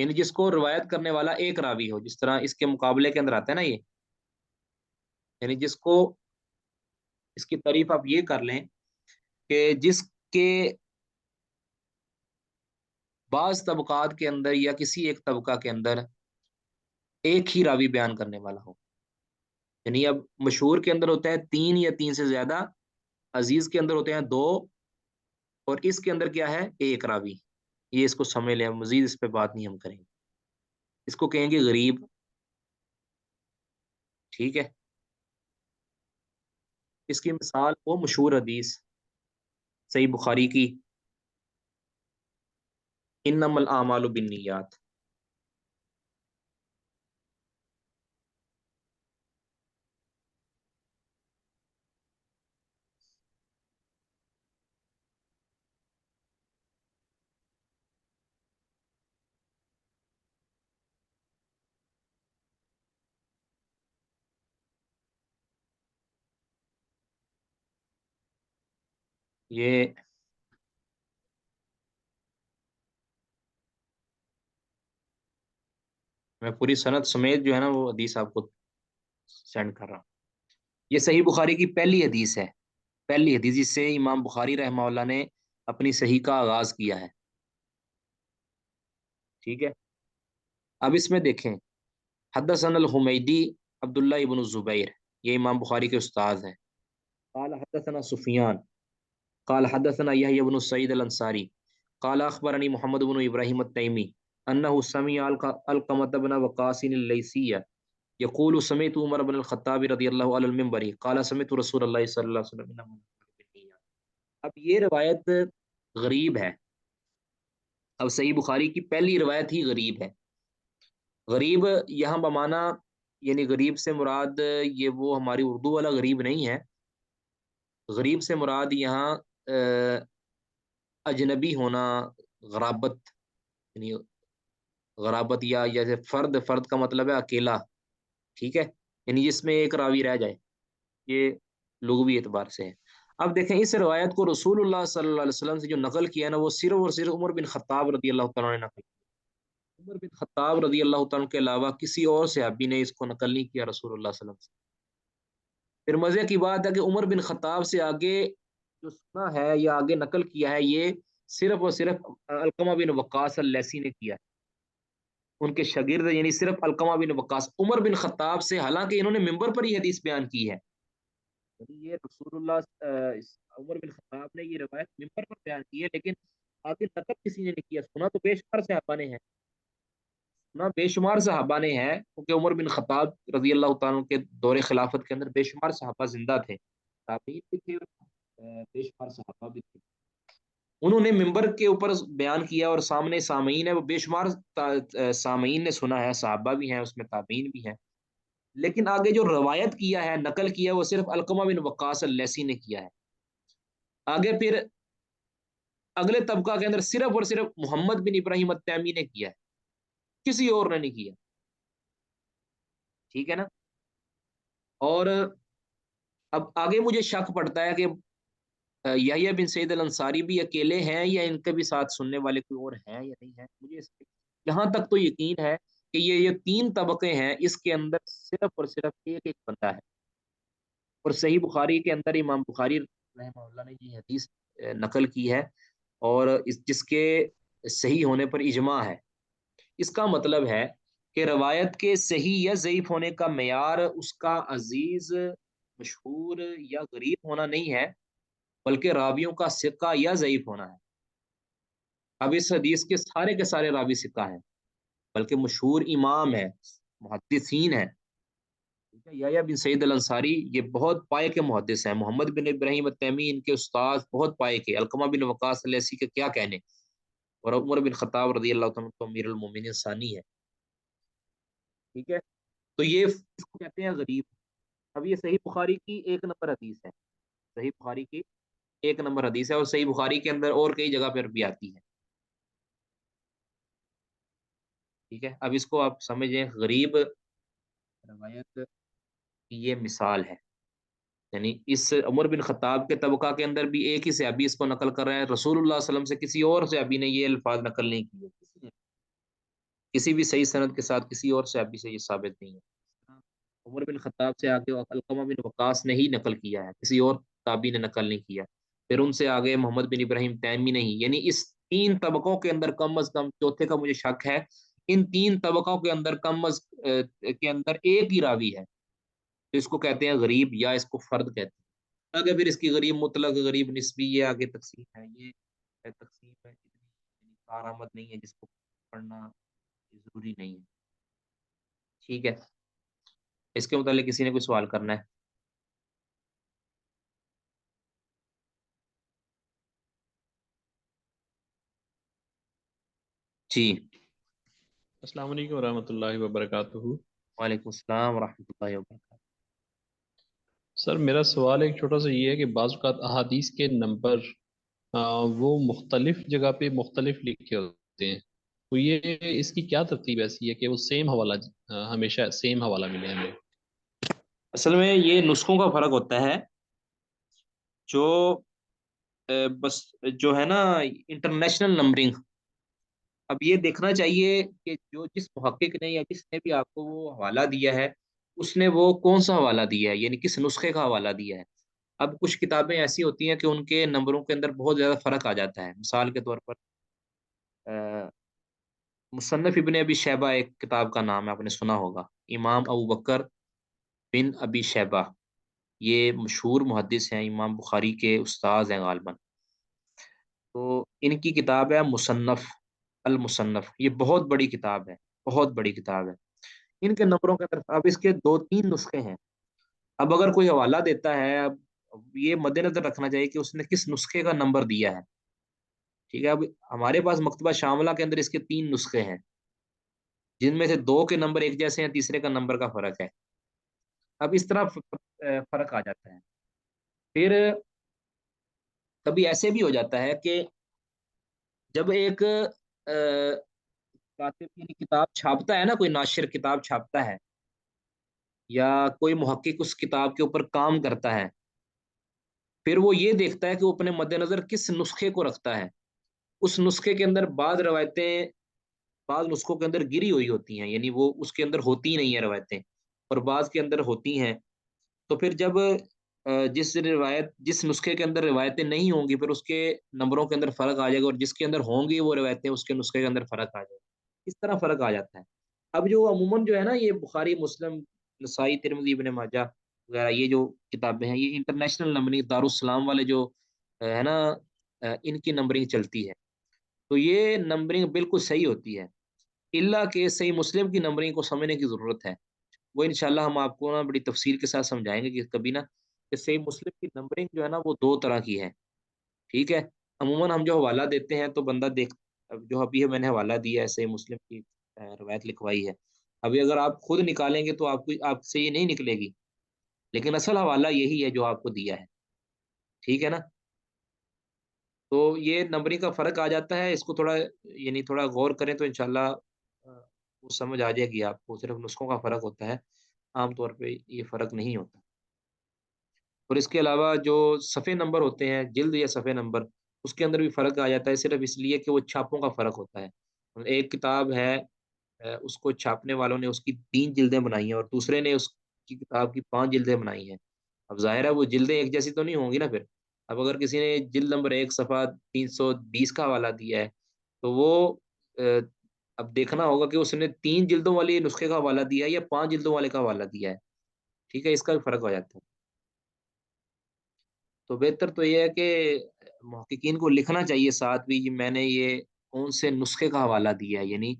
یعنی جس کو روایت کرنے والا ایک راوی ہو، جس طرح اس کے مقابلے کے اندر آتا ہے نا یہ، یعنی جس کو، اس کی تعریف آپ یہ کر لیں کہ جس کے بعض طبقات کے اندر یا کسی ایک طبقہ کے اندر ایک ہی راوی بیان کرنے والا ہو، یعنی اب مشہور کے اندر ہوتا ہے 3 یا 3 سے زیادہ، عزیز کے اندر ہوتے ہیں 2، اور اس کے اندر کیا ہے، ایک راوی۔ یہ اس کو سمجھ لیں، مزید اس پہ بات نہیں ہم کریں گے، اس کو کہیں گے غریب، ٹھیک ہے۔ اس کی مثال وہ مشہور حدیث صحیح بخاری کی، انما الاعمال بالنیات، یہ میں پوری سند سمیت جو ہے نا وہ حدیث آپ کو سینڈ کر رہا ہوں۔ یہ صحیح بخاری کی پہلی حدیث ہے، پہلی حدیث جس سے امام بخاری رحمہ اللہ نے اپنی صحیح کا آغاز کیا ہے، ٹھیک ہے۔ اب اس میں دیکھیں، حدثنا الحمیدی عبداللہ ابن الزبیر، یہ امام بخاری کے استاد ہیں۔ قال حدثنا سفیان قال حدثنا یحیی بن سعید الانصاری قال اخبرنی محمد بن ابراہیم التیمی انه سمع علقمة بن وقاص اللیثی یقول سمعت عمر بن الخطاب رضی اللہ عنہ المنبر قال سمعت رسول اللہ صلی اللہ علیہ وسلم۔ اب یہ روایت غریب ہے، اب صحیح بخاری کی پہلی روایت ہی غریب ہے۔ غریب یہاں بمانا، یعنی غریب سے مراد یہ وہ ہماری اردو والا غریب نہیں ہے، غریب سے مراد یہاں اجنبی ہونا، غرابت، یعنی غرابت یا جیسے فرد کا مطلب ہے اکیلا، ٹھیک ہے، یعنی جس میں ایک راوی رہ جائے، یہ لغوی اعتبار سے ہے۔ اب دیکھیں اس روایت کو رسول اللہ صلی اللہ علیہ وسلم سے جو نقل کیا ہے نا، وہ صرف اور صرف عمر بن خطاب رضی اللہ تعالیٰ نے نقل کیا۔ عمر بن خطاب رضی اللہ تعالیٰ کے علاوہ کسی اور صحابی نے اس کو نقل نہیں کیا رسول اللہ صلی اللہ علیہ وسلم سے۔ پھر مزے کی بات ہے کہ عمر بن خطاب سے آگے جو سنا ہے یا آگے نقل کیا ہے، یہ صرف اور صرف علقمہ بن وقاص اللیثی نے کیا ہے، ان کے شاگرد، یعنی صرف علقمہ بن وقاص۔ عمر بن خطاب سے حالانکہ انہوں نے ممبر پر ہی حدیث بیان کی ہے، یہ رسول اللہ عمر بن خطاب نے یہ روایت ممبر پر بیان کی ہے، لیکن آگے نقل کسی نے نہیں کیا۔ سنا تو بے شمار صحابہ نے ہے، سنا بے شمار صحابہ نے ہے، کیونکہ عمر بن خطاب رضی اللہ تعالیٰ کے دور خلافت کے اندر بے شمار صحابہ زندہ تھے، تابعین بھی تھے، بے شمار صحابہ بھی تھے۔ انہوں نے ممبر کے اوپر بیان کیا اور سامنے سامعین ہے، وہ بے شمار سامعین نے سنا ہے، صحابہ بھی ہیں اس میں، تابعین بھی ہیں، لیکن آگے جو روایت کیا ہے، نقل کیا ہے، وہ صرف علقمہ بن وقاص اللیثی نے کیا ہے۔ آگے پھر اگلے طبقہ کے اندر صرف اور صرف محمد بن ابراہیم التیمی نے کیا ہے، کسی اور نے نہیں کیا، ٹھیک ہے نا۔ اور اب آگے مجھے شک پڑتا ہے کہ یحییٰ بن سعید الانصاری بھی اکیلے ہیں یا ان کے بھی ساتھ سننے والے کوئی اور ہیں یا نہیں ہیں۔ مجھے یہاں تک تو یقین ہے کہ یہ 3 طبقے ہیں، اس کے اندر صرف اور صرف ایک ایک بندہ ہے، اور صحیح بخاری کے اندر امام بخاری رحمہ اللہ نے یہ حدیث نقل کی ہے، اور جس کے صحیح ہونے پر اجماع ہے۔ اس کا مطلب ہے کہ روایت کے صحیح یا ضعیف ہونے کا معیار اس کا عزیز، مشہور یا غریب ہونا نہیں ہے، بلکہ راویوں کا ثقہ یا ضعیف ہونا ہے۔ اب اس حدیث کے سارے راوی ثقہ ہیں، بلکہ مشہور امام ہے، محدثین ہیں، یحییٰ بن سعید الانصاری یہ بہت پائے کے محدث ہیں، محمد بن ابراہیم التیمی ان کے استاد بہت پائے کے، علقمہ بن وقاص اللیثی کے کیا کہنے، اور عمر بن خطاب رضی اللہ تعالیٰ عنہ امیر المومنین ثانی ہے، ٹھیک ہے۔ تو یہ اس کو کہتے ہیں غریب۔ اب یہ صحیح بخاری کی 1 نمبر حدیث ہے، صحیح بخاری کی 1 نمبر حدیث ہے، اور صحیح بخاری کے اندر اور کئی جگہ پر بھی آتی ہے، ٹھیک ہے۔ اب اس کو آپ سمجھیں، غریب روایت کی یہ مثال ہے، یعنی اس عمر بن خطاب کے طبقہ کے اندر بھی ایک ہی صحابی اس کو نقل کر رہے ہیں، رسول اللہ صلی اللہ علیہ وسلم سے کسی اور صحابی نے یہ الفاظ نقل نہیں کیے، کسی نے، کسی بھی صحیح سند کے ساتھ کسی اور صحابی سے یہ ثابت نہیں ہے. عمر بن خطاب سے آگے علقمہ بن وقاص نے ہی نقل کیا ہے، کسی اور تابعی نے نقل نہیں کیا. پھر ان سے آگے محمد بن ابراہیم تیمی نہیں. یعنی اس 3 طبقوں کے اندر کم از کم، چوتھے کا مجھے شک ہے، ان 3 طبقوں کے اندر کے اندر ایک ہی راوی ہے، تو اس کو کہتے ہیں غریب یا اس کو فرد کہتے ہیں. آگے پھر اس کی غریب مطلق، غریب نسبی، یہ آگے تقسیم ہے. یہ تقسیم ہے اتنی کارآمد نہیں ہے جس کو پڑھنا ضروری نہیں ہے. ٹھیک ہے، اس کے متعلق کسی نے کوئی سوال کرنا ہے؟ جی. السلام علیکم ورحمۃ اللہ وبرکاتہ. وعلیکم السلام ورحمۃ اللہ وبرکاتہ. سر میرا سوال ایک چھوٹا سا یہ ہے کہ بعض اوقات احادیث کے نمبر وہ مختلف جگہ پہ مختلف لکھے ہوتے ہیں، تو یہ اس کی کیا ترتیب ایسی ہے کہ وہ سیم حوالہ ہمیشہ سیم حوالہ ملے ہمیں؟ اصل میں یہ نسخوں کا فرق ہوتا ہے، جو بس جو ہے نا انٹرنیشنل نمبرنگ. اب یہ دیکھنا چاہیے کہ جو جس محقق نے یا جس نے بھی آپ کو وہ حوالہ دیا ہے، اس نے وہ کون سا حوالہ دیا ہے، یعنی کس نسخے کا حوالہ دیا ہے. اب کچھ کتابیں ایسی ہوتی ہیں کہ ان کے نمبروں کے اندر بہت زیادہ فرق آ جاتا ہے. مثال کے طور پر مصنف ابن ابی شیبہ ایک کتاب کا نام ہے، آپ نے سنا ہوگا. امام ابو بکر بن ابی شیبہ، یہ مشہور محدث ہیں، امام بخاری کے استاذ ہیں غالباً. تو ان کی کتاب ہے مصنف، المصنف. یہ بہت بڑی کتاب ہے، بہت بڑی کتاب ہے. ان کے نمبروں کے اندر اب اس کے 2-3 نسخے ہیں. اب اگر کوئی حوالہ دیتا ہے، اب یہ مد نظر رکھنا چاہیے کہ اس نے کس نسخے کا نمبر دیا ہے. ٹھیک ہے، اب ہمارے پاس مکتبہ شاملہ کے اندر اس کے 3 نسخے ہیں، جن میں سے 2 کے نمبر ایک جیسے ہیں، تیسرے کا نمبر کا فرق ہے. اب اس طرح فرق آ جاتا ہے. پھر کبھی ایسے بھی ہو جاتا ہے کہ جب ایک کاتب یعنی کتاب چھاپتا ہے نا، کوئی ناشر کتاب چھاپتا ہے یا کوئی محقق اس کتاب کے اوپر کام کرتا ہے، پھر وہ یہ دیکھتا ہے کہ وہ اپنے مد نظر کس نسخے کو رکھتا ہے. اس نسخے کے اندر بعض روایتیں بعض نسخوں کے اندر گری ہوئی ہوتی ہیں، یعنی وہ اس کے اندر ہوتی نہیں ہیں روایتیں، اور بعض کے اندر ہوتی ہیں. تو پھر جب جس نسخے کے اندر روایتیں نہیں ہوں گی، پھر اس کے نمبروں کے اندر فرق آ جائے گا، اور جس کے اندر ہوں گی وہ روایتیں، اس کے نسخے کے اندر فرق آ جائے گا. اس طرح فرق آ جاتا ہے. اب جو عموماً جو ہے نا، یہ بخاری، مسلم، نسائی، ترمذی، ابن ماجہ وغیرہ، یہ جو کتابیں ہیں، یہ انٹرنیشنل نمبرنگ دارالسلام والے جو ہے نا، ان کی نمبرنگ چلتی ہے. تو یہ نمبرنگ بالکل صحیح ہوتی ہے، الا کہ صحیح مسلم کی نمبرنگ کو سمجھنے کی ضرورت ہے. وہ انشاءاللہ ہم آپ کو نا بڑی تفصیل کے ساتھ سمجھائیں گے کہ کبھی نا، کہ صحیح مسلم کی نمبرنگ جو ہے نا وہ 2 طرح کی ہے. ٹھیک ہے، عموماً ہم جو حوالہ دیتے ہیں تو بندہ جو ابھی میں نے حوالہ دیا ہے، صحیح مسلم کی روایت لکھوائی ہے، ابھی اگر آپ خود نکالیں گے تو آپ سے یہ نہیں نکلے گی، لیکن اصل حوالہ یہی ہے جو آپ کو دیا ہے. ٹھیک ہے نا. تو یہ نمبرنگ کا فرق آ جاتا ہے، اس کو تھوڑا غور کریں تو انشاءاللہ وہ سمجھ آ جائے گی آپ کو. صرف نسخوں کا فرق ہوتا ہے، عام طور پہ یہ فرق نہیں ہوتا. اور اس کے علاوہ جو صفحے نمبر ہوتے ہیں، جلد یا صفحے نمبر، اس کے اندر بھی فرق آ جاتا ہے، صرف اس لیے کہ وہ چھاپوں کا فرق ہوتا ہے. ایک کتاب ہے، اس کو چھاپنے والوں نے اس کی 3 جلدیں بنائی ہیں، اور دوسرے نے اس کی کتاب کی 5 جلدیں بنائی ہیں. اب ظاہر ہے وہ جلدیں ایک جیسی تو نہیں ہوں گی نا. پھر اب اگر کسی نے جلد نمبر 1 صفحہ 320 کا حوالہ دیا ہے، تو وہ اب دیکھنا ہوگا کہ اس نے 3 جلدوں والی نسخے کا حوالہ دیا ہے یا 5 جلدوں والے کا حوالہ دیا ہے. ٹھیک ہے، اس کا بھی فرق ہو جاتا ہے. تو بہتر تو یہ ہے کہ محققین کو لکھنا چاہیے ساتھ بھی کہ میں نے یہ کون سے نسخے کا حوالہ دیا ہے، یعنی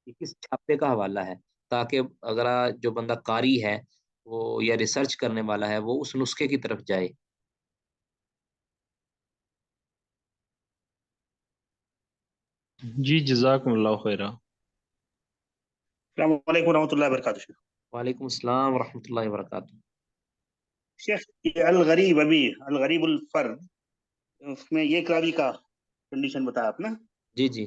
یہ کس چھاپے کا حوالہ ہے، تاکہ اگر جو بندہ قاری ہے وہ یا ریسرچ کرنے والا ہے وہ اس نسخے کی طرف جائے. جی جزاکم اللہ خیرہ. السلام علیکم ورحمۃ اللہ وبرکاتہ. شیخ وعلیکم السلام ورحمۃ اللہ وبرکاتہ. شیخ یہ الغریب، ابھی الغریب الفرد، اس میں یہ راوی کا کنڈیشن بتایا آپ نے. جی جی.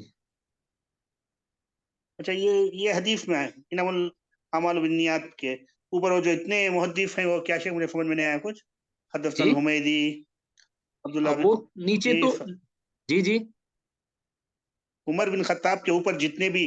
اچھا، یہ حدیث میں ہے انما الاعمال بالنیات کے اوپر وہ جو اتنے محدث ہیں، وہ کیا شیخ مجھے سمجھ میں نہیں آیا کچھ. حدثنا جی الحمیدی، عبداللہ اب وہ نیچے تو یہ جی جی. عمر بن خطاب کے اوپر جتنے بھی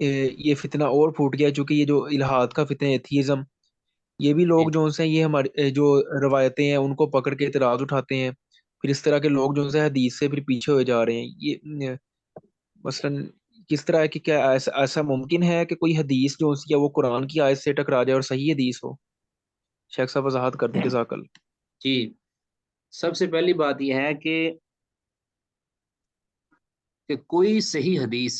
یہ فتنہ اور پھوٹ گیا، چونکہ یہ جو الہاد کا فتنہ ایتھیزم، یہ بھی جی لوگ جو سے یہ ہماری جو روایتیں ہیں ان کو پکڑ کے اعتراض اٹھاتے ہیں، پھر اس طرح کے لوگ جو سے حدیث سے پھر پیچھے ہوئے جا رہے ہیں۔ یہ مثلاً کس طرح ہے کہ کیا ایسا ممکن ہے کہ کوئی حدیث جو سی ہے وہ قرآن کی آیت سے ٹکرا جائے اور صحیح حدیث ہو؟ شیخ صاحب وضاحت کر دیں، جزاک اللہ۔ جی، سب سے پہلی بات یہ ہے کہ کوئی صحیح حدیث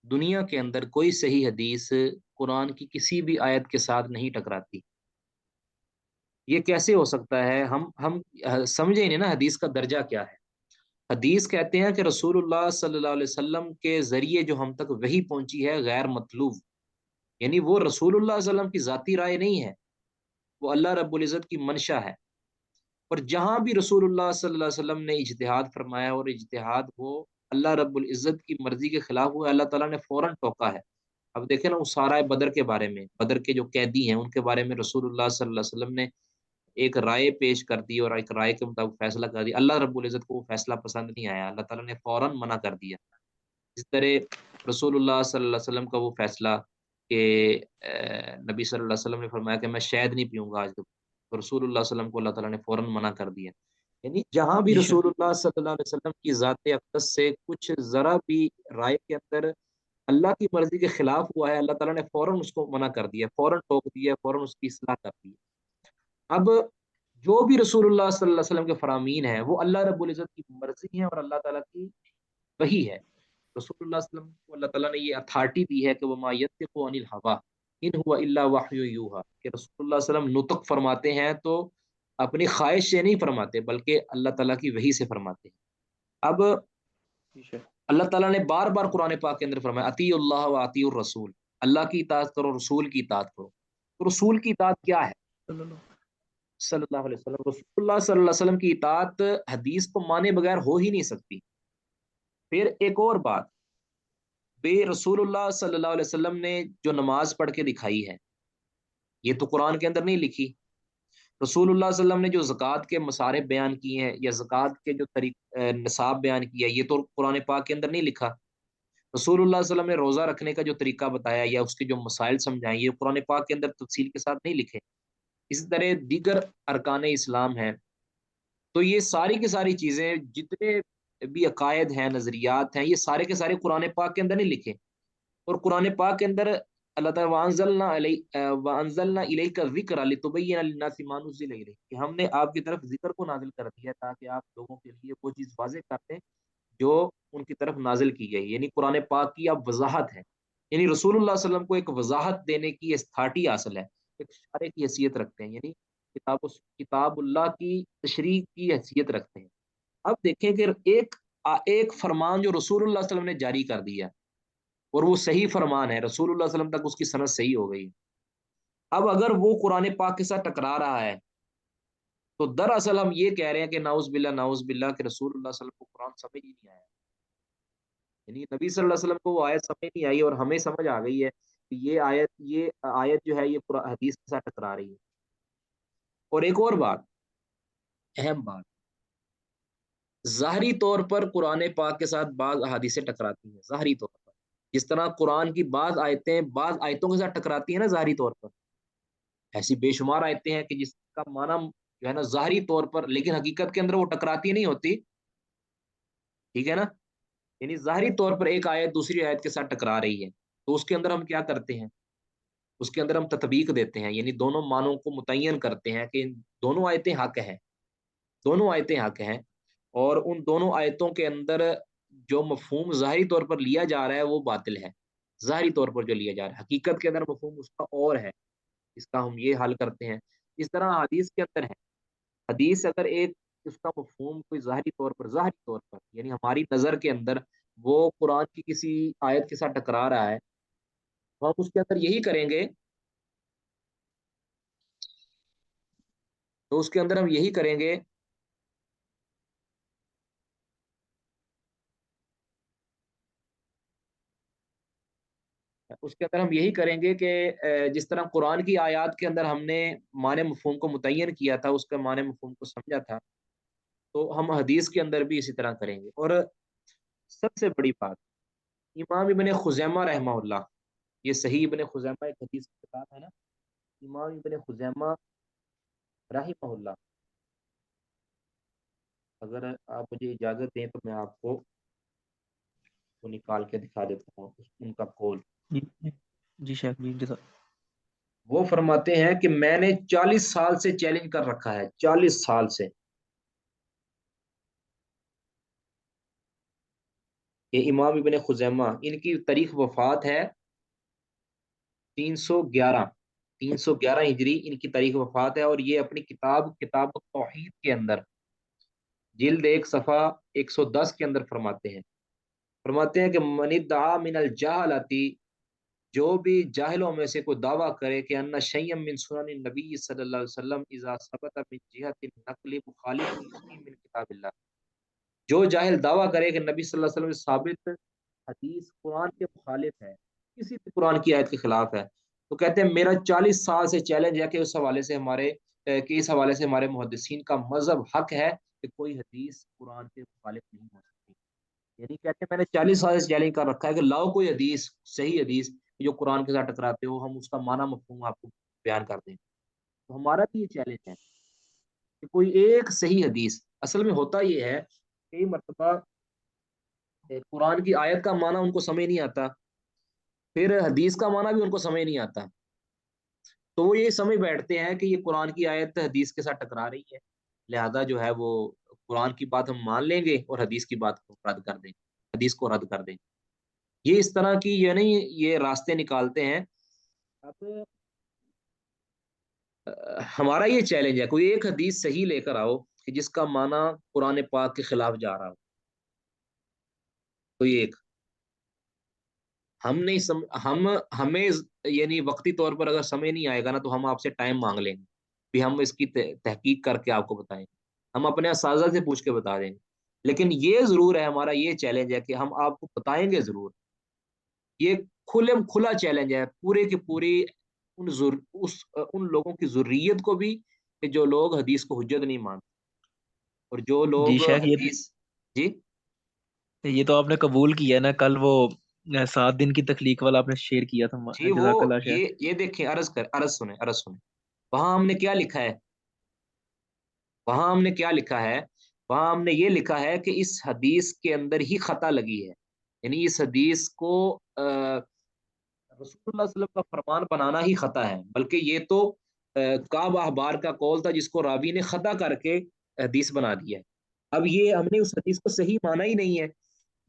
دنیا کے اندر، کوئی صحیح حدیث قرآن کی کسی بھی آیت کے ساتھ نہیں ٹکراتی۔ یہ کیسے ہو سکتا ہے؟ ہم سمجھیں نہیں نا حدیث کا درجہ کیا ہے۔ حدیث کہتے ہیں کہ رسول اللہ صلی اللہ علیہ وسلم کے ذریعے جو ہم تک وحی پہنچی ہے غیر مطلوب، یعنی وہ رسول اللہ صلی اللہ علیہ وسلم کی ذاتی رائے نہیں ہے، وہ اللہ رب العزت کی منشا ہے۔ اور جہاں بھی رسول اللہ صلی اللہ علیہ وسلم نے اجتہاد فرمایا اور اجتہاد وہ اللہ رب العزت کی مرضی کے خلاف ہوا، اللہ تعالیٰ نے فوراً ٹوکا ہے۔ اب دیکھیں نا اسارۂ بدر کے بارے میں، بدر کے جو قیدی ہیں ان کے بارے میں رسول اللہ صلی اللہ علیہ وسلم نے ایک رائے پیش کر دی اور ایک رائے کے مطابق فیصلہ کر دیا۔ اللہ رب العزت کو وہ فیصلہ پسند نہیں آیا، اللہ تعالیٰ نے فوراً منع کر دیا۔ اس طرح رسول اللہ صلی اللہ علیہ وسلم کا وہ فیصلہ کہ نبی صلی اللہ علیہ وسلم نے فرمایا کہ میں شہد نہیں پیوں گا آج تک، تو رسول اللہ صلی اللہ علیہ وسلم کو اللہ تعالیٰ نے فوراً منع کر دیا۔ یعنی جہاں بھی جی رسول اللہ صلی اللہ علیہ وسلم کی ذات اقدس سے کچھ ذرا بھی رائے کے اندر اللہ کی مرضی کے خلاف ہوا ہے، اللہ تعالیٰ نے فوراً اس کو منع کر دیا، فوراً ٹوک دیا، فوراً اس کی اصلاح کر دی۔ اب جو بھی رسول اللہ صلی اللہ علیہ وسلم کے فرامین ہیں وہ اللہ رب العزت کی مرضی ہیں اور اللہ تعالیٰ کی وحی ہے۔ رسول اللہ صلی اللہ علیہ وسلم کو اللہ تعالیٰ نے یہ اتھارٹی دی ہے کہ وما ينطق عن الهوى ان هو الا وحی یوحى، کہ رسول اللہ صلی اللہ علیہ وسلم نطق فرماتے ہیں تو اپنی خواہش سے نہیں فرماتے بلکہ اللہ تعالیٰ کی وحی سے فرماتے ہیں۔ اب اللہ تعالیٰ نے بار بار قرآن پاک کے اندر فرمایا اطیعوا اللہ و اطیعوا الرسول، اللہ کی اطاعت کرو، رسول کی اطاعت کرو۔ تو رسول کی اطاعت کیا ہے؟ صلی اللہ علیہ وسلم، رسول اللہ صلی اللہ علیہ وسلم کی اطاعت حدیث کو مانے بغیر ہو ہی نہیں سکتی۔ پھر ایک اور بات، بے رسول اللہ صلی اللہ علیہ وسلم نے جو نماز پڑھ کے دکھائی ہے یہ تو قرآن کے اندر نہیں لکھی۔ رسول اللہ صلی اللہ علیہ وسلم نے جو زکوٰۃ کے مصارف بیان کیے ہیں یا زکوٰۃ کے جو نصاب بیان کیا یہ تو قرآن پاک کے اندر نہیں لکھا۔ رسول اللہ صلی اللہ علیہ وسلم نے روزہ رکھنے کا جو طریقہ بتایا یا اس کے جو مسائل سمجھائیں یہ قرآن پاک کے اندر تفصیل کے ساتھ نہیں لکھے۔ اسی طرح دیگر ارکان اسلام ہیں۔ تو یہ ساری کی ساری چیزیں جتنے بھی عقائد ہیں، نظریات ہیں، یہ سارے کے سارے قرآن پاک کے اندر نہیں لکھے۔ اور قرآن پاک کے اندر اللہ تعالیٰ وَأَنزَلْنَا إِلَيْكَ الذِّكْرَ لِتُبَيِّنَ لِلنَّاسِ مَا نُزِّلَ إِلَيْهِمْ، کہ ہم نے آپ کی طرف ذکر کو نازل کر دیا تاکہ آپ لوگوں کے لیے وہ چیز واضح کر دیں جو ان کی طرف نازل کی گئی۔ یعنی قرآن پاک کی اب وضاحت ہے، یعنی رسول اللہ صلی اللہ علیہ وسلم کو ایک وضاحت دینے کی اتھارٹی حاصل ہے، ایک شارع کی حیثیت رکھتے ہیں، یعنی کتاب اللہ کی تشریح کی حیثیت رکھتے ہیں۔ اب دیکھیں کہ ایک فرمان جو رسول اللہ صلی اللہ علیہ وسلم نے جاری کر دیا اور وہ صحیح فرمان ہے، رسول اللہ صلی اللہ علیہ وسلم تک اس کی سند صحیح ہو گئی، اب اگر وہ قرآن پاک کے ساتھ ٹکرا رہا ہے تو دراصل ہم یہ کہہ رہے ہیں کہ نعوذ باللہ نعوذ باللہ کہ رسول اللہ صلی اللہ علیہ وسلم کو قرآن سمجھ ہی نہیں آیا، یعنی نبی صلی اللہ علیہ وسلم کو وہ آیت سمجھ نہیں آئی اور ہمیں سمجھ آ گئی ہے کہ یہ آیت جو ہے یہ حدیث کے ساتھ ٹکرا رہی ہے۔ اور ایک اور بات، اہم بات، ظاہری طور پر قرآن پاک کے ساتھ بعض احادیثیں ٹکراتی ہیں، ظاہری طور پر جس طرح قرآن کی بعض آیتیں بعض آیتوں کے ساتھ ٹکراتی ہیں نا ظاہری طور پر، ایسی بے شمار آیتیں ہیں کہ جس کا معنی جو ہے نا ظاہری طور پر لیکن حقیقت کے اندر وہ ٹکراتی نہیں ہوتی، ٹھیک ہے نا؟ یعنی ظاہری طور پر ایک آیت دوسری آیت کے ساتھ ٹکرا رہی ہے تو اس کے اندر ہم کیا کرتے ہیں؟ اس کے اندر ہم تطبیق دیتے ہیں، یعنی دونوں معنوں کو متعین کرتے ہیں کہ دونوں آیتیں حق ہیں، دونوں آیتیں حق ہیں، اور ان دونوں آیتوں کے اندر جو مفہوم ظاہری طور پر لیا جا رہا ہے وہ باطل ہے، ظاہری طور پر جو لیا جا رہا ہے، حقیقت کے اندر مفہوم اس کا اور ہے، اس کا ہم یہ حل کرتے ہیں۔ اس طرح حدیث کے اندر ہے، حدیث اگر ایک اس کا مفہوم کوئی ظاہری طور پر یعنی ہماری نظر کے اندر وہ قرآن کی کسی آیت کے ساتھ ٹکرا رہا ہے تو ہم اس کے اندر یہی کریں گے، تو اس کے اندر ہم یہی کریں گے اس کے اندر ہم یہی کریں گے کہ جس طرح قرآن کی آیات کے اندر ہم نے معنی مفہوم کو متعین کیا تھا، اس کا معنی مفہوم کو سمجھا تھا، تو ہم حدیث کے اندر بھی اسی طرح کریں گے۔ اور سب سے بڑی بات، امام ابن خزیمہ رحمہ اللہ یہ صحیح ابن خزیمہ ایک حدیث کی کتاب ہے نا، امام ابن خزیمہ رحمہ اللہ، اگر آپ مجھے اجازت دیں تو میں آپ کو وہ نکال کے دکھا دیتا ہوں ان کا قول۔ جی جی شیخ جی جزا۔ وہ فرماتے ہیں کہ میں نے 40 سال سے چیلنج کر رکھا ہے، 40 سال سے۔ یہ امام ابن خزیمہ، ان کی تاریخ وفات ہے 311 ہجری ان کی تاریخ وفات ہے، اور یہ اپنی کتاب التوحید کے اندر جلد 1 صفحہ 110 کے اندر فرماتے ہیں کہ من ادعا من الجہلتی، جو بھی جاہلوں میں سے کوئی دعویٰ کرے کہ ان شیئا من سنن النبی صلی اللہ علیہ وسلم اذا ثبت من جہت النقل مخالف من کتاب اللہ، جو جاہل دعویٰ کرے کہ نبی صلی اللہ علیہ وسلم سے ثابت حدیث قرآن کے مخالف ہے، کسی بھی قرآن کی آیت کے خلاف ہے، تو کہتے ہیں میرا 40 سال سے چیلنج ہے کہ اس حوالے سے ہمارے محدثین کا مذہب حق ہے کہ کوئی حدیث قرآن کے مخالف نہیں ہو سکتی۔ یعنی کہتے ہیں میں نے 40 سال سے چیلنج کر رکھا ہے کہ لاؤ کوئی حدیث، صحیح حدیث جو قرآن کے ساتھ ٹکراتے ہو، ہم اس کا معنی مفہوم آپ کو بیان کر دیں۔ تو ہمارا بھی یہ چیلنج ہے کہ کوئی ایک صحیح حدیث، اصل میں ہوتا یہ ہے کئی مرتبہ قرآن کی آیت کا معنی ان کو سمجھ نہیں آتا، پھر حدیث کا معنی بھی ان کو سمجھ نہیں آتا، تو وہ یہ سمجھ بیٹھتے ہیں کہ یہ قرآن کی آیت حدیث کے ساتھ ٹکرا رہی ہے، لہذا جو ہے وہ قرآن کی بات ہم مان لیں گے اور حدیث کی بات کو رد کر دیں، حدیث کو رد کر دیں۔ یہ اس طرح کی یعنی یہ راستے نکالتے ہیں۔ اب ہمارا یہ چیلنج ہے کوئی ایک حدیث صحیح لے کر آؤ کہ جس کا معنی قرآن پاک کے خلاف جا رہا ہو، کوئی ایک ہم نہیں ہمیں یعنی وقتی طور پر اگر سمجھ نہیں آئے گا نا تو ہم آپ سے ٹائم مانگ لیں گے، بھی ہم اس کی تحقیق کر کے آپ کو بتائیں، ہم اپنے اساتذہ سے پوچھ کے بتا دیں گے، لیکن یہ ضرور ہے، ہمارا یہ چیلنج ہے کہ ہم آپ کو بتائیں گے ضرور۔ یہ کھلا چیلنج ہے پورے کی پوری ان لوگوں کی ضروریت کو بھی کہ جو لوگ حدیث کو حجت نہیں مانتے، اور جو جی لوگ شیخ حدیث جی یہ تو آپ نے قبول کیا نا، کل وہ 7 دن کی تخلیق والا آپ نے شیئر کیا تھا، جی وہ جزاک اللہ شیخ۔ یہ دیکھیں، عرض سنیں وہاں ہم نے کیا لکھا ہے، وہاں ہم نے یہ لکھا ہے کہ اس حدیث کے اندر ہی خطا لگی ہے، یعنی اس حدیث کو رسول اللہ صلی اللہ علیہ وسلم کا فرمان بنانا ہی خطا ہے، بلکہ یہ تو کعب احبار کا قول تھا جس کو راوی نے خطا کر کے حدیث بنا دیا ہے۔ اب یہ ہم نے اس حدیث کو صحیح مانا ہی نہیں ہے،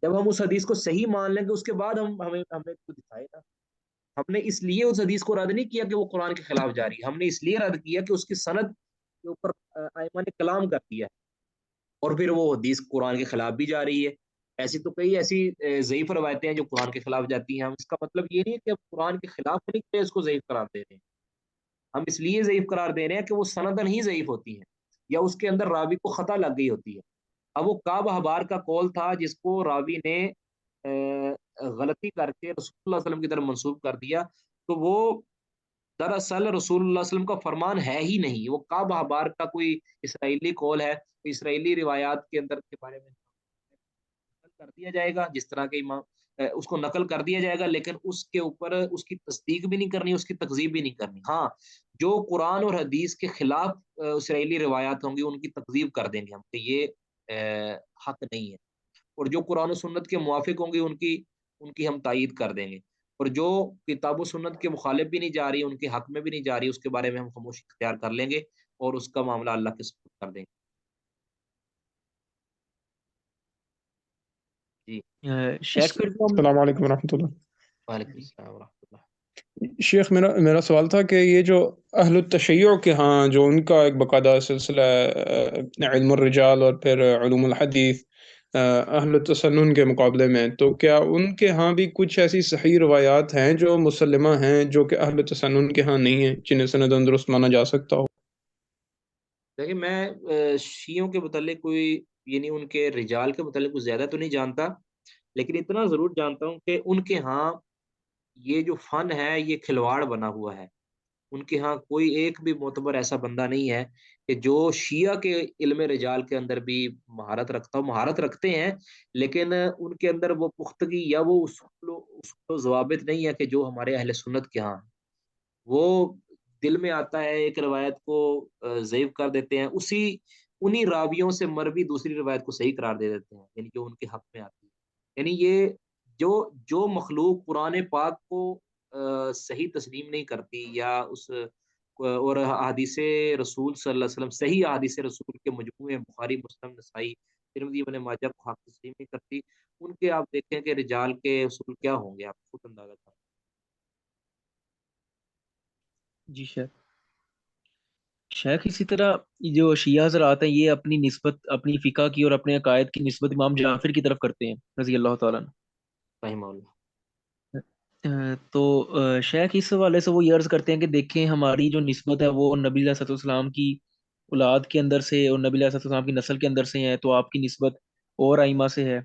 جب ہم اس حدیث کو صحیح مان لیں گے اس کے بعد ہمیں کو دکھائے گا۔ ہم نے اس لیے اس حدیث کو رد نہیں کیا کہ وہ قرآن کے خلاف جاری ہے، ہم نے اس لیے رد کیا کہ اس کی سند کے اوپر ائمہ نے کلام کر دیا ہے، اور پھر وہ حدیث قرآن کے خلاف بھی جا رہی ہے۔ ایسی تو کئی ایسی ضعیف روایتیں ہیں جو قرآن کے خلاف جاتی ہیں، ہم اس کا مطلب یہ نہیں ہے کہ اب قرآن کے خلاف نہیں کہ اس کو ضعیف قرار دے رہے ہیں، ہم اس لیے ضعیف قرار دے رہے ہیں کہ وہ سندن ہی ضعیف ہوتی ہے یا اس کے اندر راوی کو خطا لگ گئی ہوتی ہے۔ اب وہ کعب احبار کا قول تھا جس کو راوی نے غلطی کر کے رسول اللہ صلی اللہ علیہ وسلم کی طرف منسوب کر دیا، تو وہ دراصل رسول اللہ صلی اللہ علیہ وسلم کا فرمان ہے ہی نہیں، وہ کعب احبار کا کوئی اسرائیلی قول ہے، اسرائیلی روایات کے اندر کے بارے میں نقل کر دیا جائے گا، جس طرح کے امام اس کو نقل کر دیا جائے گا، لیکن اس کے اوپر اس کی تصدیق بھی نہیں کرنی، اس کی تکذیب بھی نہیں کرنی۔ ہاں جو قرآن اور حدیث کے خلاف اسرائیلی روایات ہوں گی ان کی تکذیب کر دیں گے ہم کہ یہ حق نہیں ہے، اور جو قرآن و سنت کے موافق ہوں گی ان کی ہم تائید کر دیں گے، اور جو کتاب و سنت کے مخالف بھی نہیں جا رہی، ان کے حق میں بھی نہیں جا رہی، اس کے بارے میں ہم خاموشی اختیار کر لیں گے اور اس کا معاملہ اللہ کے سپرد کر دیں گے۔ جی شیخ پھر تو ہم السلام علیکم ورحمۃ اللہ۔ وعلیکم السلام ورحمۃ اللہ۔ شیخ میرا سوال تھا کہ یہ جو اہل التشیع کے ہاں جو ان کا ایک باقاعدہ سلسلہ علم الرجال اور پھر علوم الحدیث اہل التسنن کے مقابلے میں، تو کیا ان کے ہاں بھی کچھ ایسی صحیح روایات ہیں جو مسلمہ ہیں جو کہ اہل التسنن کے ہاں نہیں ہیں، جنہیں سند درست مانا جا سکتا ہو؟ دیکھیں میں شیعوں کے متعلق کوئی یعنی ان کے رجال کے متعلق کچھ زیادہ تو نہیں جانتا، لیکن اتنا ضرور جانتا ہوں کہ ان کے ہاں یہ جو فن ہے یہ کھلواڑ بنا ہوا ہے، ان کے ہاں کوئی ایک بھی معتبر ایسا بندہ نہیں ہے کہ جو شیعہ کے علم رجال کے اندر بھی مہارت رکھتا ہو. مہارت رکھتے ہیں لیکن ان کے اندر وہ پختگی یا وہ اصول و ضوابط نہیں ہے کہ جو ہمارے اہل سنت کے ہاں ہیں. وہ دل میں آتا ہے ایک روایت کو ضعیف کر دیتے ہیں، انہی راویوں سے مروی دوسری روایت کو صحیح قرار دے دیتے ہیں، یعنی جو ان کے حق میں آتی ہے. یعنی یہ جو جو مخلوق قرآن پاک کو صحیح تسلیم نہیں کرتی یا اس اور احادیث رسول صلی اللہ علیہ وسلم صحیح احادیث رسول کے مجموعے بخاری مسلم نسائی ترمذی ابن ماجہ کو حق تسلیم نہیں کرتی، ان کے آپ دیکھیں کہ رجال کے اصول کیا ہوں گے، آپ خود اندازہ کریں. جی شیخ اسی طرح جو شیعہ حضرات ہیں یہ اپنی نسبت اپنی فقہ کی اور اپنے عقائد کی نسبت امام جعفر کی طرف کرتے ہیں رضی اللہ تعالیٰ عنہ. رحمہ اللہ. تو شیخ اس حوالے سے وہ یہ عرض کرتے ہیں کہ دیکھیں ہماری جو نسبت ہے وہ نبی علیہ الصلوۃ والسلام کی اولاد کے اندر سے اور نبی علیہ الصلوۃ والسلام کی نسل کے اندر سے ہے، تو آپ کی نسبت اور ائمہ سے ہے.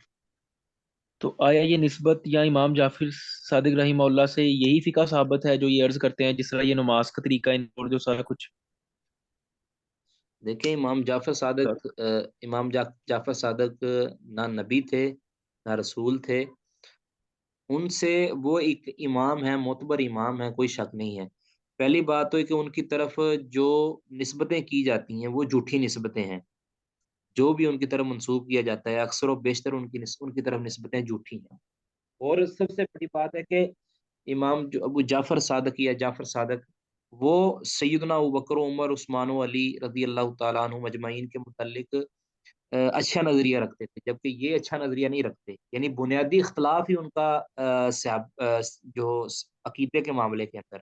تو آیا یہ نسبت یا امام جعفر صادق رحمہ اللہ سے یہی فقہ ثابت ہے جو یہ عرض کرتے ہیں، جس طرح یہ نماز کا طریقہ ہے اور جو سارا کچھ؟ دیکھیں امام جعفر صادق نہ نبی تھے نہ رسول تھے. ان سے وہ ایک امام ہے، معتبر امام ہے، کوئی شک نہیں ہے. پہلی بات تو ہے کہ ان کی طرف جو نسبتیں کی جاتی ہیں وہ جھوٹی نسبتیں ہیں. جو بھی ان کی طرف منسوب کیا جاتا ہے اکثر و بیشتر ان کی طرف نسبتیں جھوٹی ہیں. اور سب سے بڑی بات ہے کہ امام جو ابو جعفر صادق یا جعفر صادق وہ سیدنا ابوبکر عمر عثمان و علی رضی اللہ تعالیٰ عنہ مجمعین کے متعلق اچھا نظریہ رکھتے تھے، جبکہ یہ اچھا نظریہ نہیں رکھتے. یعنی بنیادی اختلاف ہی ان کا جو عقیدے کے معاملے کے اندر.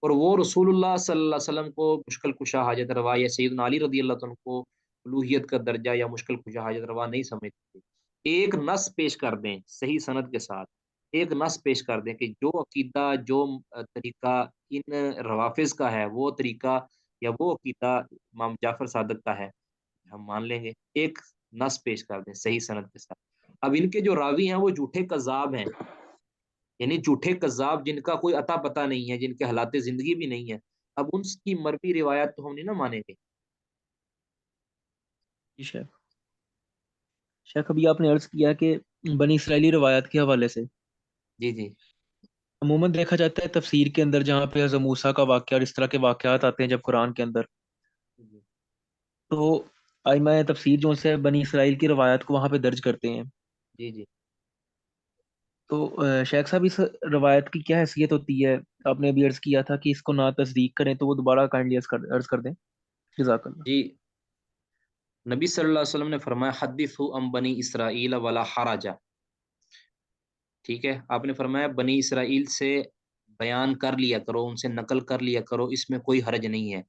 اور وہ رسول اللہ صلی اللہ علیہ وسلم کو مشکل کشا حاجت روا یا سیدنا علی رضی اللہ عنہ کو الوہیت کا درجہ یا مشکل کشا حاجت روا نہیں سمجھتے. ایک نص پیش کر دیں صحیح سند کے ساتھ، ایک نص پیش کر دیں کہ جو عقیدہ جو طریقہ ان روافظ کا ہے وہ طریقہ یا وہ عقیدہ امام جعفر صادق کا ہے، ہم مان لیں گے. ایک نص پیش کر دیں صحیح سند کے ساتھ. اب ان کے جو راوی ہیں وہ جھوٹے کذاب ہیں، یعنی جھوٹے کذاب جن کا کوئی عطا پتہ نہیں ہے، جن کے حالات زندگی بھی نہیں ہے. اب ان کی مروی روایت تو ہم نہیں نہ مانیں گے. جی شیخ ابھی آپ نے عرض کیا کہ بنی اسرائیلی روایت کے حوالے سے جی جی عموماً دیکھا جاتا ہے تفسیر کے اندر جہاں پہ حضرت موسیٰ کا واقعہ اور اس طرح کے واقعات آتے ہیں جب قرآن کے اندر، جی تو ائمہ تفسیر جو سے بنی اسرائیل کی روایت کو وہاں پہ درج کرتے ہیں. جی جی. تو شیخ صاحب اس روایت کی کیا حیثیت ہوتی ہے؟ آپ نے ابھی عرض کیا تھا کہ اس کو نہ تصدیق کریں، تو وہ دوبارہ کائنڈلی عرض کر دیں. جزاک اللہ. جی نبی صلی اللہ علیہ وسلم نے فرمایا حدثوا عن بنی اسرائیل ولا حرج. ٹھیک ہے، آپ نے فرمایا بنی اسرائیل سے بیان کر لیا کرو، ان سے نقل کر لیا کرو، اس میں کوئی حرج نہیں ہے.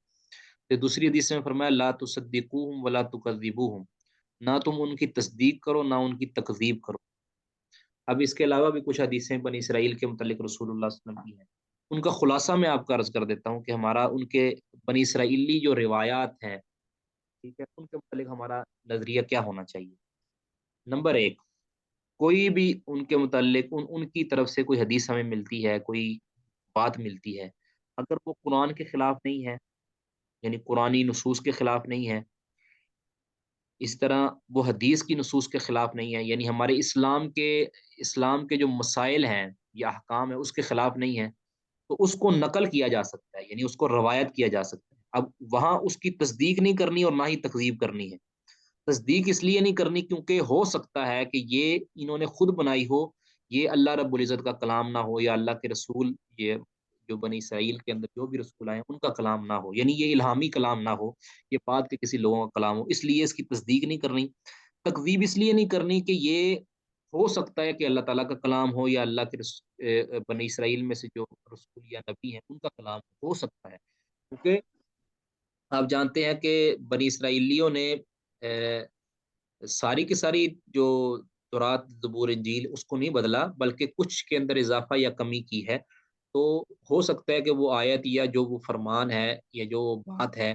پھر دوسری حدیث میں فرمایا لا تصدقوہم ولا تکذبوہم، نہ تم ان کی تصدیق کرو نہ ان کی تکذیب کرو. اب اس کے علاوہ بھی کچھ حدیثیں بنی اسرائیل کے متعلق رسول اللہ صلی اللہ علیہ وسلم کی ہیں. ان کا خلاصہ میں آپ کا عرض کر دیتا ہوں کہ ہمارا ان کے بنی اسرائیلی جو روایات ہیں، ٹھیک ہے، ان کے متعلق ہمارا نظریہ کیا ہونا چاہیے. نمبر ایک، کوئی بھی ان کے متعلق ان کی طرف سے کوئی حدیث ہمیں ملتی ہے، کوئی بات ملتی ہے، اگر وہ قرآن کے خلاف نہیں ہے، یعنی قرآنی نصوص کے خلاف نہیں ہے، اس طرح وہ حدیث کی نصوص کے خلاف نہیں ہے، یعنی ہمارے اسلام کے جو مسائل ہیں یا احکام ہے اس کے خلاف نہیں ہے، تو اس کو نقل کیا جا سکتا ہے، یعنی اس کو روایت کیا جا سکتا ہے. اب وہاں اس کی تصدیق نہیں کرنی اور نہ ہی تکذیب کرنی ہے. تصدیق اس لیے نہیں کرنی کیونکہ ہو سکتا ہے کہ یہ انہوں نے خود بنائی ہو، یہ اللہ رب العزت کا کلام نہ ہو، یا اللہ کے رسول، یہ جو بنی اسرائیل کے اندر جو بھی رسول آئے ہیں ان کا کلام نہ ہو، یعنی یہ الہامی کلام نہ ہو، یہ بعد کے کسی لوگوں کا کلام ہو، اس لیے اس کی تصدیق نہیں کرنی. تکذیب اس لیے نہیں کرنی کہ یہ ہو سکتا ہے کہ اللہ تعالیٰ کا کلام ہو یا اللہ کے بنی اسرائیل میں سے جو رسول یا نبی ہیں ان کا کلام ہو سکتا ہے. کیونکہ آپ جانتے ہیں کہ بنی اسرائیلیوں نے ساری کی ساری جو تورات زبور انجیل اس کو نہیں بدلا، بلکہ کچھ کے اندر اضافہ یا کمی کی ہے. تو ہو سکتا ہے کہ وہ آیت یا جو وہ فرمان ہے یا جو بات ہے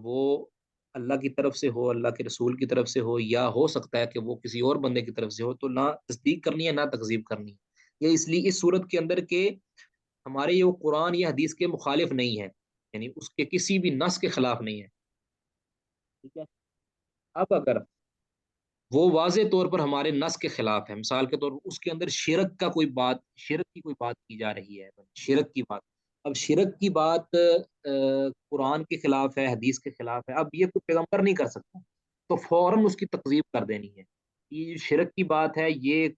وہ اللہ کی طرف سے ہو، اللہ کے رسول کی طرف سے ہو، یا ہو سکتا ہے کہ وہ کسی اور بندے کی طرف سے ہو، تو نہ تصدیق کرنی ہے نہ تکذیب کرنی ہے. یہ اس لیے اس صورت کے اندر کہ ہمارے یہ وہ قرآن یا حدیث کے مخالف نہیں ہے، یعنی اس کے کسی بھی نص کے خلاف نہیں ہے، ٹھیک ہے۔ اب اگر وہ واضح طور پر ہمارے نص کے خلاف ہے، مثال کے طور پر اس کے اندر شرک کی کوئی بات کی جا رہی ہے، شرک کی بات، اب شرک کی بات قرآن کے خلاف ہے، حدیث کے خلاف ہے، اب یہ کوئی پیغمبر نہیں کر سکتا، تو فوراً اس کی تکذیب کر دینی ہے۔ یہ جو شرک کی بات ہے یہ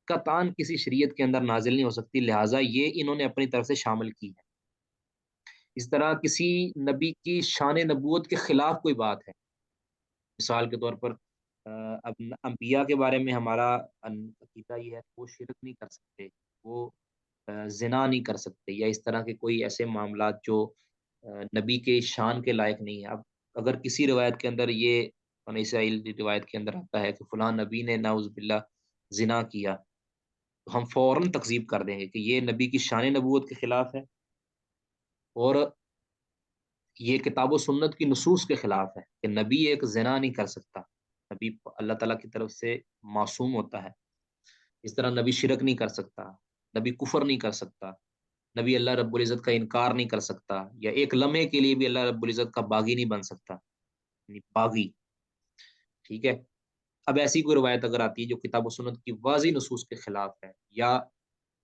قطعاً کسی شریعت کے اندر نازل نہیں ہو سکتی، لہٰذا یہ انہوں نے اپنی طرف سے شامل کی ہے۔ اس طرح کسی نبی کی شان نبوت کے خلاف کوئی بات ہے، مثال کے طور پر اب انبیاء کے بارے میں ہمارا عقیدہ یہ ہے کہ وہ شرک نہیں کر سکتے، وہ زنا نہیں کر سکتے، یا اس طرح کے کوئی ایسے معاملات جو نبی کے شان کے لائق نہیں ہے۔ اب اگر کسی روایت کے اندر یہ بنی اسرائیل کی روایت کے اندر آتا ہے کہ فلاں نبی نے نعوذ باللہ زنا کیا، تو ہم فوراً تکذیب کر دیں گے کہ یہ نبی کی شان نبوت کے خلاف ہے، اور یہ کتاب و سنت کی نصوص کے خلاف ہے کہ نبی ایک زنا نہیں کر سکتا، نبی اللہ تعالیٰ کی طرف سے معصوم ہوتا ہے۔ اس طرح نبی شرک نہیں کر سکتا، نبی کفر نہیں کر سکتا، نبی اللہ رب العزت کا انکار نہیں کر سکتا، یا ایک لمحے کے لیے بھی اللہ رب العزت کا باغی نہیں بن سکتا، یعنی باغی، ٹھیک ہے۔ اب ایسی کوئی روایت اگر آتی ہے جو کتاب و سنت کی واضح نصوص کے خلاف ہے، یا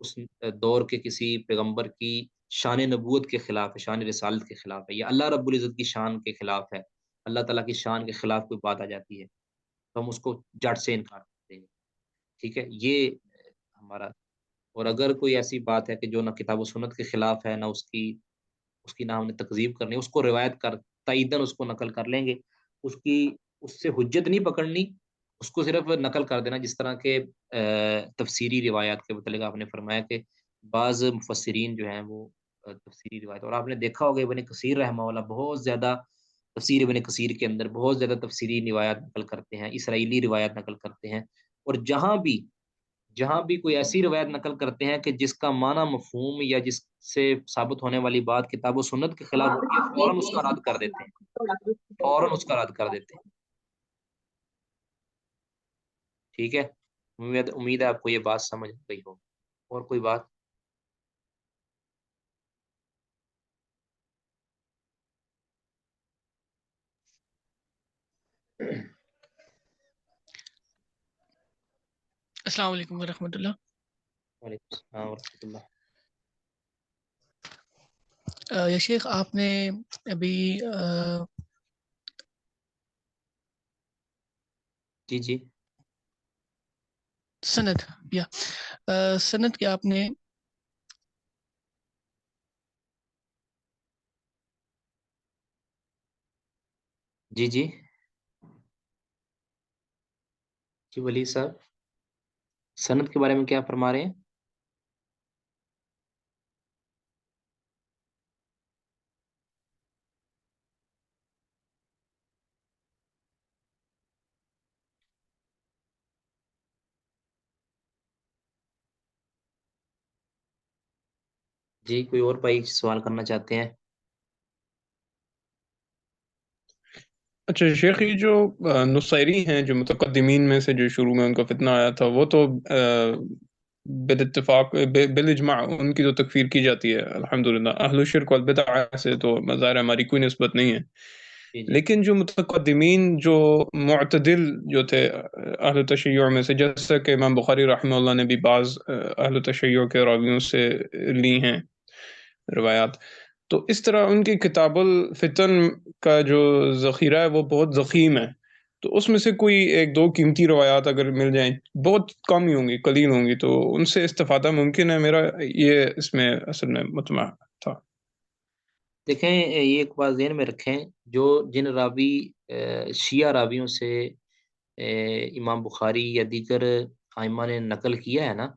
اس دور کے کسی پیغمبر کی شان نبوت کے خلاف ہے، شان رسالت کے خلاف ہے، یا اللہ رب العزت کی شان کے خلاف ہے، اللہ تعالیٰ کی شان کے خلاف کوئی بات آ جاتی ہے، تو ہم اس کو جٹ سے انکار کرتے ہیں، ٹھیک ہے۔ یہ ہمارا، اور اگر کوئی ایسی بات ہے کہ جو نہ کتاب و سنت کے خلاف ہے، نہ اس کی نہ ہم نے تکذیب کرنی، اس کو روایت کر تائیدن اس کو نقل کر لیں گے، اس کی اس سے حجت نہیں پکڑنی، اس کو صرف نقل کر دینا، جس طرح کے تفسیری روایات کے متعلق آپ نے فرمایا کہ بعض مفسرین جو ہیں وہ تفسیری روایت، اور آپ نے دیکھا ہوگا ابن کثیر رحمہ اللہ بہت زیادہ تفسیر ابن کثیر کے اندر بہت زیادہ تفسیری روایات نقل کرتے ہیں، اسرائیلی روایات نقل کرتے ہیں، اور جہاں بھی کوئی ایسی روایت نقل کرتے ہیں کہ جس کا معنی مفہوم یا جس سے ثابت ہونے والی بات کتاب و سنت کے خلاف ہوتی ہے، فوراً اس کا رد کر دیتے ہیں، فوراً اس کا رد کر دیتے ہیں، ٹھیک ہے۔ امید ہے آپ کو یہ بات سمجھ گئی ہو۔ اور کوئی بات؟ السلام علیکم ورحمۃ اللہ۔ وعلیکم السلام ورحمۃ اللہ۔ یا شیخ آپ نے ابھی جی سند یا سند کے آپ نے جی ولی صاحب، سند کے بارے میں کیا فرما رہے ہیں؟ جی کوئی اور بھائی سوال کرنا چاہتے ہیں؟ اچھا شیخ، یہ جو نصیری ہیں، جو متقدمین میں سے جو شروع میں ان کا فتنہ آیا تھا، وہ تو بالاتفاق بالاجماع ان کی تو تکفیر کی جاتی ہے الحمدللہ، اہل الشرک والبدع سے تو ظاہر ہے ہماری کوئی نسبت نہیں ہے۔ جی لیکن جو متقدمین جو معتدل جو تھے اہل تشیع میں سے، جیسا کہ امام بخاری رحمہ اللہ نے بھی بعض اہل تشیع کے راویوں سے لی ہیں روایات، تو اس طرح ان کی کتاب الفتن کا جو ذخیرہ ہے وہ بہت ضخیم ہے، تو اس میں سے کوئی ایک دو قیمتی روایات اگر مل جائیں، بہت کم ہی ہوں گی، قلیل ہوں گی، تو ان سے استفادہ ممکن ہے؟ میرا یہ اس میں اصل میں مطمع تھا۔ دیکھیں، یہ ایک بات ذہن میں رکھیں، جن راوی شیعہ راویوں سے امام بخاری یا دیگر ائمہ نے نقل کیا ہے نا،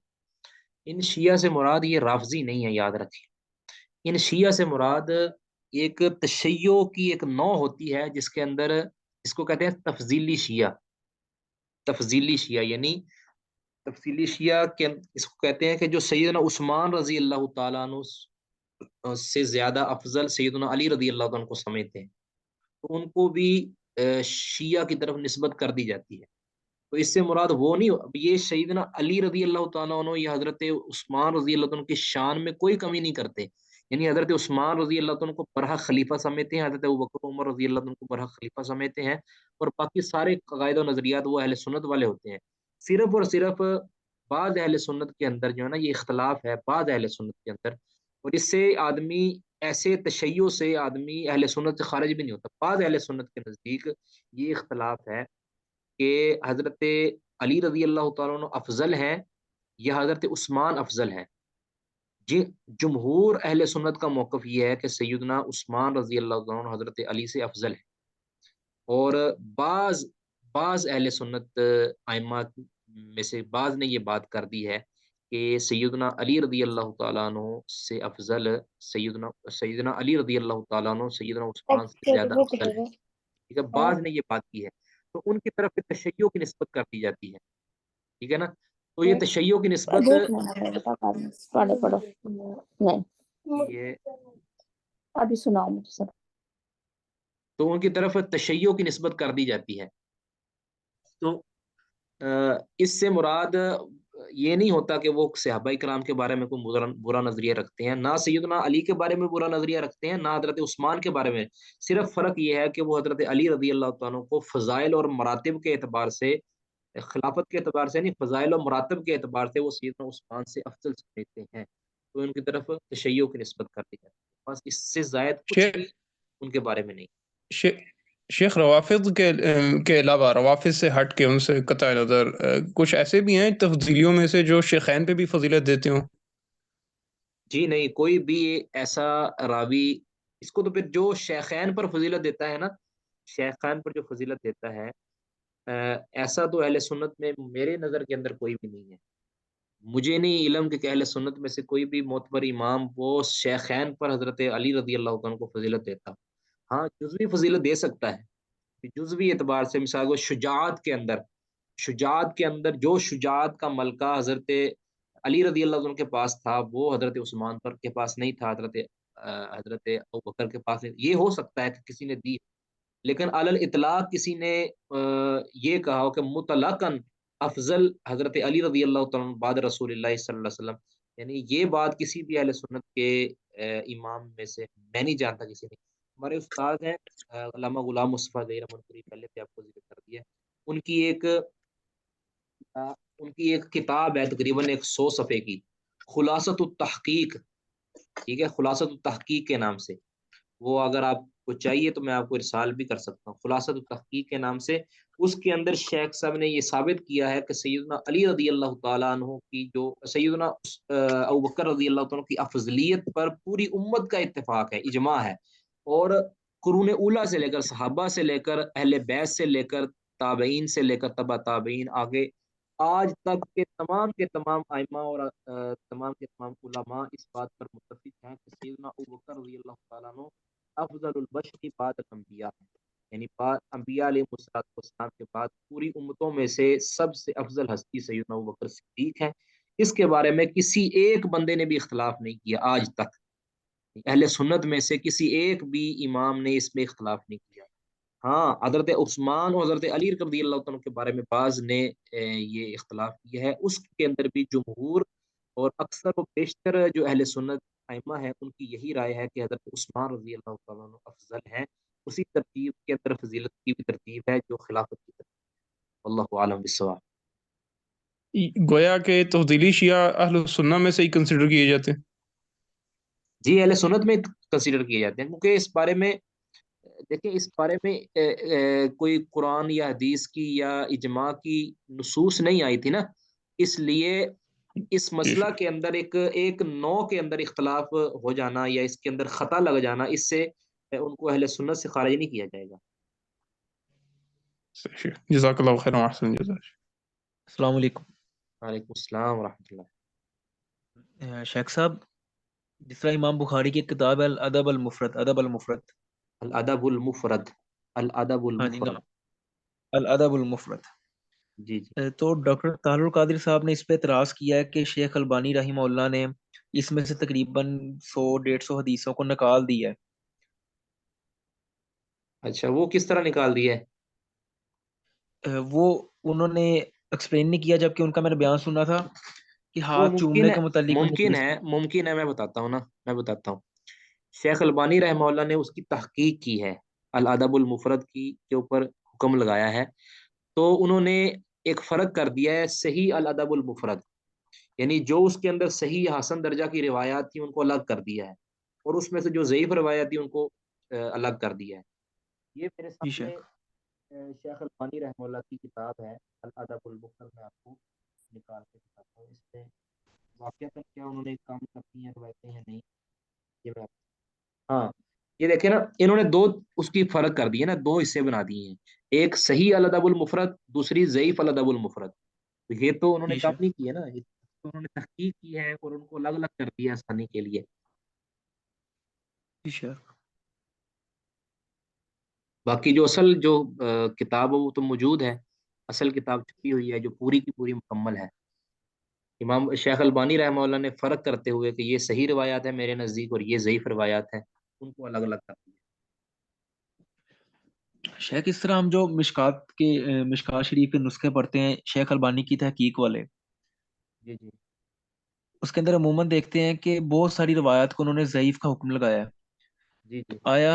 ان شیعہ سے مراد یہ رافضی نہیں ہے، یاد رکھیں۔ ان شیعہ سے مراد ایک تشیع کی ایک نوع ہوتی ہے جس کے اندر، اس کو کہتے ہیں تفضیلی شیعہ، تفضیلی شیعہ یعنی تفصیلی شیعہ کے اس کو کہتے ہیں کہ جو سیدنا عثمان رضی اللہ تعالیٰ عنہ سے زیادہ افضل سیدنا علی رضی اللہ عنہ کو سمجھتے ہیں، تو ان کو بھی شیعہ کی طرف نسبت کر دی جاتی ہے، تو اس سے مراد وہ نہیں، اب یہ سیدنا علی رضی اللہ تعالیٰ عنہ یا حضرت عثمان رضی اللہ تعالیٰ عنہ کی شان میں کوئی کمی نہیں کرتے، یعنی حضرت عثمان رضی اللہ تعالیٰ عنہ کو برحق خلیفہ سمجھتے ہیں، حضرت ابوبکر عمر رضی اللہ عنہ کو برحق خلیفہ سمجھتے ہیں، اور باقی سارے عقائد و نظریات وہ اہل سنت والے ہوتے ہیں۔ صرف اور صرف بعض اہل سنت کے اندر جو ہے نا یہ اختلاف ہے، بعض اہل سنت کے اندر، اور اس سے آدمی ایسے تشیع سے آدمی اہل سنت سے خارج بھی نہیں ہوتا۔ بعض اہل سنت کے نزدیک یہ اختلاف ہے کہ حضرت علی رضی اللہ تعالیٰ عنہ افضل ہیں یا حضرت عثمان افضل ہیں۔ جمہور اہل سنت کا موقف یہ ہے کہ سیدنا عثمان رضی اللہ تعالیٰ عنہ حضرت علی سے افضل ہے، اور بعض اہل سنت ائمہ میں سے بعض نے یہ بات کر دی ہے کہ سیدنا علی رضی اللہ تعالیٰ عنہ سے افضل سیدنا علی رضی اللہ تعالیٰ عنہ سیدنا عثمان سے زیادہ افضل ہے، ٹھیک ہے، بعض نے یہ بات کی ہے، تو ان کی طرف تشیع کی نسبت کر دی جاتی ہے، ٹھیک ہے نا۔ تو یہ تشیع کی نسبت پڑھو نہیں یہ ابھی سناؤ مجھے سب۔ تو ان کی طرف تشیع کی نسبت کر دی جاتی ہے۔ تو اس سے مراد یہ نہیں ہوتا کہ وہ صحابہ کرام کے بارے میں کوئی برا نظریہ رکھتے ہیں، نہ سیدنا علی کے بارے میں برا نظریہ رکھتے ہیں، نہ حضرت عثمان کے بارے میں۔ صرف فرق یہ ہے کہ وہ حضرت علی رضی اللہ تعالیٰ عنہ کو فضائل اور مراتب کے اعتبار سے، خلافت کے اعتبار سے نہیں، فضائل اور مراتب کے اعتبار سے وہ سیدنا عثمان سے افضل سمجھتے ہیں، تو ان کی طرف تشیع کی نسبت کر دی جاتی ہے، بس اس سے زائد کچھ بھی ان کے بارے میں نہیں۔ شیخ روافض کے علاوہ، روافض سے ہٹ کے، ان سے قطع نظر، کچھ ایسے بھی ہیں تفضیلیوں میں سے جو شیخین پہ بھی فضیلت دیتے ہوں؟ جی نہیں، کوئی بھی ایسا راوی، اس کو تو پھر جو شیخین پر فضیلت دیتا ہے نا، شیخین پر جو فضیلت دیتا ہے، ایسا تو اہل سنت میں میرے نظر کے اندر کوئی بھی نہیں ہے، مجھے نہیں علم کہ اہل سنت میں سے کوئی بھی معتبر امام وہ شیخین پر حضرت علی رضی اللہ عنہ کو فضیلت دیتا۔ ہاں جزوی فضیلت دے سکتا ہے، جزوی اعتبار سے، مثال کو شجاعت کے اندر جو شجاعت کا ملکہ حضرت علی رضی اللہ عنہ کے پاس تھا وہ حضرت عثمان پر کے پاس نہیں تھا، حضرت ابوبکر کے پاس نہیں، یہ ہو سکتا ہے کہ کسی نے دی، لیکن علی الاطلاق کسی نے یہ کہا ہو کہ مطلقاً افضل حضرت علی رضی اللہ تعالیٰ عنہ بعد رسول اللہ صلی اللہ علیہ وسلم، یعنی یہ بات کسی بھی اہل سنت کے امام میں سے میں نہیں جانتا کسی نے۔ ہمارے استاد ہیں علامہ غلام مصطفیٰ ظہیر احمد پوری، پہلے بھی آپ کو ذکر کر دیا، ان کی ایک کتاب ہے تقریباً 100 صفحے کی، خلاصۃ التحقیق، ٹھیک ہے، خلاصۃ التحقیق کے نام سے، وہ اگر آپ کو چاہیے تو میں آپ کو ارسال بھی کر سکتا ہوں، خلاصۃ التحقیق کے نام سے۔ اس کے اندر شیخ صاحب نے یہ ثابت کیا ہے کہ سیدنا علی رضی اللہ تعالیٰ عنہ کی جو سیدنا ابوبکر رضی اللہ تعالیٰ عنہ کی افضلیت پر پوری امت کا اتفاق ہے، اجماع ہے، اور قرون اولیٰ سے لے کر، صحابہ سے لے کر، اہل بیت سے لے کر، تابعین سے لے کر تبع تابعین، آگے آج تک کے تمام ائمہ اور تمام کے تمام علماء اس بات پر متفق ہیں کہ سیدنا ابوبکر رضی اللہ تعالیٰ عنہ افضل البشر بعد الانبیاء، یعنی انبیاء علیہ السلام کے بعد پوری امتوں میں سے سب سے افضل ہستی سیدنا ابوبکر صدیق ہے۔ اس کے بارے میں کسی ایک بندے نے بھی اختلاف نہیں کیا آج تک، اہل سنت میں سے کسی ایک بھی امام نے اس میں اختلاف نہیں کیا۔ ہاں حضرت عثمان اور حضرت علی رضی اللہ عنہ کے بارے میں بعض نے یہ اختلاف کیا ہے، اس کے اندر بھی جمہور اور اکثر و بیشتر جو اہل سنت ائمہ ہیں ان کی یہی رائے ہے کہ حضرت عثمان رضی اللہ تعالیٰ عنہ افضل ہیں، اسی ترتیب کے اندر فضیلت کی بھی ترتیب ہے جو خلافت کی ترتیب، اللہ عالم بالصواب۔ گویا کہ تفضیلی شیعہ اہل سنہ میں سے ہی کنسیڈر کیے جاتے ہیں؟ جی اہل سنت میں کنسیڈر کیے جاتے ہیں، کیونکہ اس بارے میں دیکھیں، اس بارے میں کوئی قرآن یا حدیث کی یا اجماع کی نصوص نہیں آئی تھی نا، اس لیے اس مسئلہ کے اندر ایک نو کے اندر اختلاف ہو جانا یا اس کے اندر خطا لگ جانا، اس سے ان کو اہل سنت سے خارج نہیں کیا جائے گا۔ جزاک اللہ خیر واحسن جزاک۔ السلام علیکم۔ وعلیکم السلام ورحمۃ اللہ۔ شیخ صاحب، جس طرح امام بخاری کی کتاب ہے الادب المفرد، الادب المفرد، ہاں جی، الادب المفرد، جی جی، تو ڈاکٹر طاہر القادری صاحب نے اس پہ اعتراض کیا ہے کہ شیخ البانی رحمہ اللہ نے اس میں سے تقریباً 100-150 حدیثوں کو نکال دیا ہے۔ اچھا، وہ کس طرح نکال دیا ہے؟ وہ انہوں نے ایکسپلین نہیں کیا، جبکہ ان کا میں نے بیان سنا تھا کہ وہ ہاتھ چومنے کے متعلق میں ممکن ہے، میں بتاتا ہوں نا، میں بتاتا ہوں. شیخ البانی رحمہ اللہ نے اس کی تحقیق کی ہے، الادب المفرد کی کے اوپر حکم لگایا ہے. تو انہوں نے ایک فرق کر دیا ہے صحیح الادب المفرد، یعنی جو اس کے اندر صحیح حسن درجہ کی روایات تھی ان کو الگ کر دیا ہے، اور اس میں سے جو ضعیف روایات تھی ان کو الگ کر دیا ہے. یہ میرے جی سامنے شیخ. شیخ البانی رحمہ اللہ کی کتاب ہے الادب المفرد. میں آپ کو نکال کے دکھاتا ہوں، اس میں واقعہ کیا انہوں نے کام کرتی ہیں روایتیں ہیں نہیں. یہ میں ہاں، یہ دیکھیں نا، انہوں نے دو اس کی فرق کر دی ہے نا، دو حصے بنا دیے ہیں، ایک صحیح الادب المفرد، دوسری ضعیف الادب المفرد. تو یہ تو انہوں نے جی کام شیخ. نہیں کیا نا، یہ تو انہوں نے تحقیق کی ہے اور ان کو الگ الگ کر دیا آسانی کے لیے. جی شیخ. باقی جو اصل جو کتاب ہے وہ تو موجود ہے، اصل کتاب چھپی ہوئی ہے جو پوری کی پوری مکمل ہے. امام شیخ البانی رحمہ اللہ نے فرق کرتے ہوئے کہ یہ صحیح روایات ہے میرے نزدیک اور یہ ضعیف روایات ہیں، ان کو الگ الگ کر دیا. شیخ اس طرح ہم جو مشکات شریف کے نسخے پڑھتے ہیں شیخ البانی کی تحقیق والے، جی جی اس کے اندر عموماً دیکھتے ہیں کہ بہت ساری روایات کو انہوں نے ضعیف کا حکم لگایا ہے. جی جی. آیا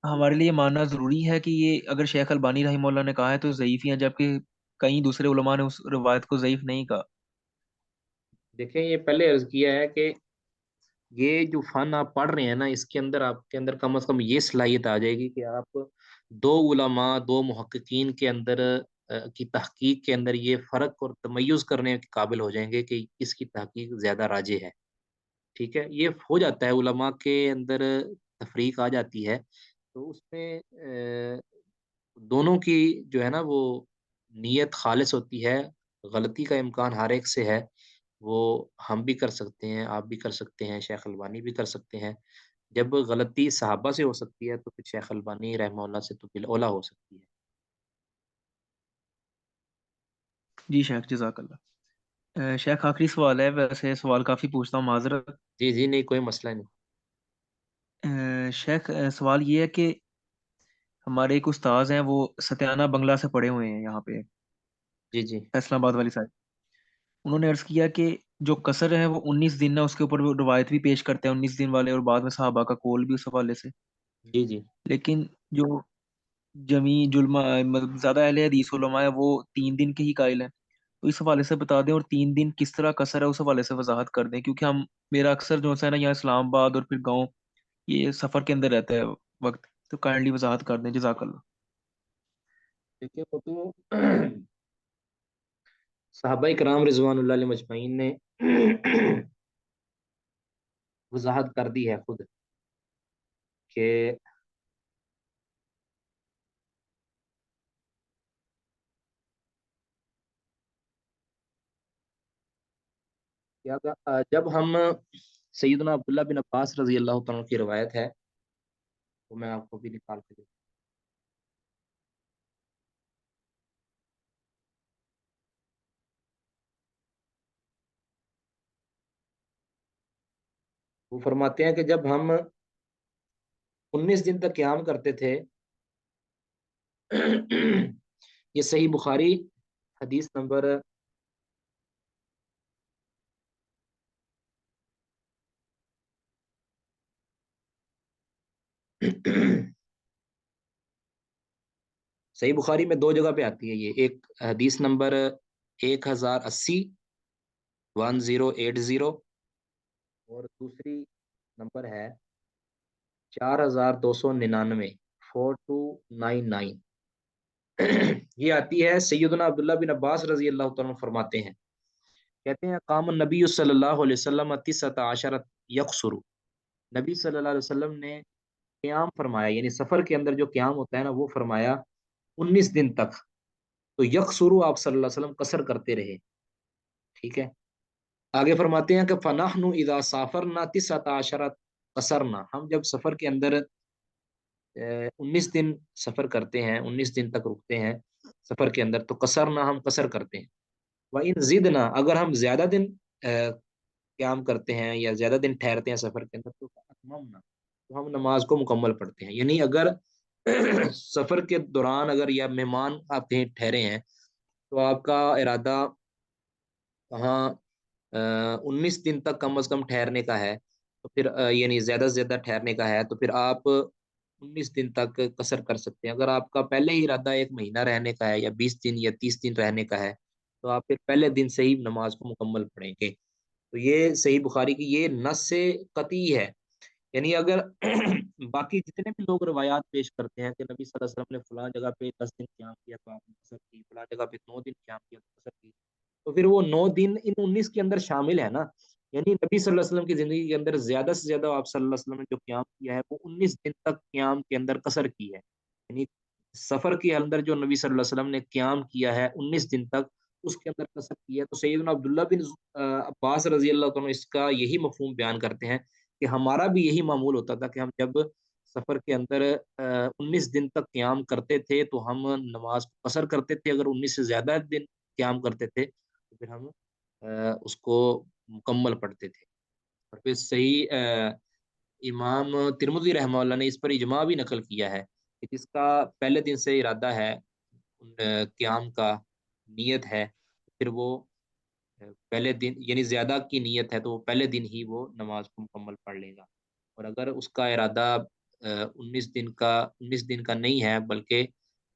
ہمارے لیے ماننا ضروری ہے کہ یہ اگر شیخ البانی رحمہ اللہ نے کہا ہے تو ضعیف ہی ہیں، جبکہ کئی دوسرے علماء نے اس روایت کو ضعیف نہیں کہا؟ دیکھیں، یہ پہلے عرض کیا ہے کہ یہ جو فن آپ پڑھ رہے ہیں نا، اس کے اندر آپ کے اندر کم از کم یہ صلاحیت آ جائے گی کہ آپ دو علماء، دو محققین کے اندر کی تحقیق کے اندر یہ فرق اور تمیز کرنے کے قابل ہو جائیں گے کہ اس کی تحقیق زیادہ راجح ہے. ٹھیک ہے، یہ ہو جاتا ہے، علماء کے اندر تفریق آ جاتی ہے، تو اس میں دونوں کی جو ہے نا وہ نیت خالص ہوتی ہے. غلطی کا امکان ہر ایک سے ہے، وہ ہم بھی کر سکتے ہیں، آپ بھی کر سکتے ہیں، شیخ البانی بھی کر سکتے ہیں. جب غلطی صحابہ سے ہو سکتی ہے تو پھر شیخ البانی رحمہ اللہ سے تو بالاولیٰ ہو سکتی ہے. جی شیخ، جزاک اللہ. شیخ آخری سوال ہے، ویسے سوال کافی پوچھتا ہوں، معذرت. جی جی، نہیں کوئی مسئلہ نہیں. شیخ سوال یہ ہے کہ ہمارے ایک استاذ ہیں، وہ ستیانہ بنگلہ سے پڑھے ہوئے ہیں یہاں پہ جی جی فیصل آباد والی سائڈ. انہوں نے عرض کیا کہ جو قصر ہے وہ 19 دن ہے، اس کے اوپر وہ روایت بھی پیش کرتے ہیں 19 دن والے، اور بعد میں صحابہ کا قول بھی اس حوالے سے. جی جی. لیکن جو جمی جلما مطلب زیادہ اہل حدیث علماء ہے وہ 3 دن کے ہی قائل ہیں. تو اس حوالے سے بتا دیں، اور 3 دن کس طرح قصر ہے اس حوالے سے وضاحت کر دیں، کیونکہ میرا اکثر جو ہے نا یہاں اسلام آباد اور پھر گاؤں یہ سفر کے اندر رہتا ہے وقت. تو کائنڈلی وضاحت کر دیں، جزاک اللہ. دیکھیں، وہ تو صحابہ کرام رضوان اللہ علیہ مجمعین نے وضاحت کر دی ہے خود کہ جب ہم سیدنا عبداللہ بن عباس رضی اللہ تعالیٰ کی روایت ہے، تو میں آپ کو بھی نکال کے دیتا ہوں. وہ فرماتے ہیں کہ جب ہم 19 دن تک قیام کرتے تھے، یہ صحیح بخاری حدیث نمبر صحیح بخاری میں 2 جگہ پہ آتی ہے یہ، ایک حدیث نمبر 1080 1080، اور دوسری نمبر ہے 4299 4299. یہ آتی ہے، سیدنا عبداللہ بن عباس رضی اللہ تعالیٰ عنہ فرماتے ہیں، کہتے ہیں قام النبی صلی اللہ علیہ وسلم 19 یقصر. نبی صلی اللہ علیہ وسلم نے قیام فرمایا، یعنی سفر کے اندر جو قیام ہوتا ہے نا وہ فرمایا 19 دن تک. تو یقصر آپ صلی اللہ علیہ وسلم قصر کرتے رہے. ٹھیک ہے، آگے فرماتے ہیں کہ فنحن اذا سافرنا 19 قصرنا. ہم جب سفر کے اندر 19 دن سفر کرتے ہیں، 19 دن تک رکتے ہیں سفر کے اندر، تو قصرنا ہم قصر کرتے ہیں. وَإِن زِدْنَا اگر ہم زیادہ دن قیام کرتے ہیں یا زیادہ دن ٹھہرتے ہیں سفر کے اندر، تو أتممنا، تو ہم نماز کو مکمل پڑھتے ہیں. یعنی اگر سفر کے دوران اگر یا مہمان آپ کہیں ٹھہرے ہیں تو آپ کا ارادہ وہاں 19 دن تک کم از کم ٹھہرنے کا ہے، تو پھر یعنی زیادہ سے زیادہ ٹھہرنے کا ہے، تو پھر آپ 19 دن تک قصر کر سکتے ہیں۔ اگر آپ کا پہلے ہی ارادہ 1 مہینہ رہنے کا ہے یا 20 دن یا 30 دن رہنے کا ہے، تو آپ پھر پہلے دن سے ہی نماز کو مکمل پڑھیں گے۔ تو یہ صحیح بخاری کی یہ نص سے قطعی ہے، یعنی اگر باقی جتنے بھی لوگ روایات پیش کرتے ہیں کہ نبی صلی اللہ علیہ وسلم نے فلاں جگہ پہ 10 دن قیام کیا تو آپ نے قصر کی، فلاں جگہ پہ 9 دن قیام کیا تو قصر کی، تو پھر وہ 9 دن ان 19 کے اندر شامل ہے نا، یعنی نبی صلی اللہ علیہ وسلم کی زندگی کے اندر زیادہ سے زیادہ آپ صلی اللہ علیہ وسلم نے جو قیام کیا ہے وہ 19 دن تک قیام کے اندر قصر کی ہے، یعنی سفر کے اندر جو نبی صلی اللہ علیہ وسلم نے قیام کیا ہے 19 دن تک، اس کے اندر قصر کی ہے۔ تو سیدنا عبداللہ بن عباس رضی اللہ عنہ اس کا یہی مفہوم بیان کرتے ہیں کہ ہمارا بھی یہی معمول ہوتا تھا کہ ہم جب سفر کے اندر 19 دن تک قیام کرتے تھے تو ہم نماز کو قصر کرتے تھے، اگر 19 سے زیادہ دن قیام کرتے تھے تو پھر ہم اس کو مکمل پڑھتے تھے۔ اور پھر صحیح امام ترمذی رحمہ اللہ نے اس پر اجماع بھی نقل کیا ہے کہ جس کا پہلے دن سے ارادہ ہے قیام کا، نیت ہے، پھر وہ پہلے دن یعنی زیادہ کی نیت ہے تو وہ پہلے دن ہی وہ نماز کو مکمل پڑھ لے گا۔ اور اگر اس کا ارادہ 19 دن کا نہیں ہے بلکہ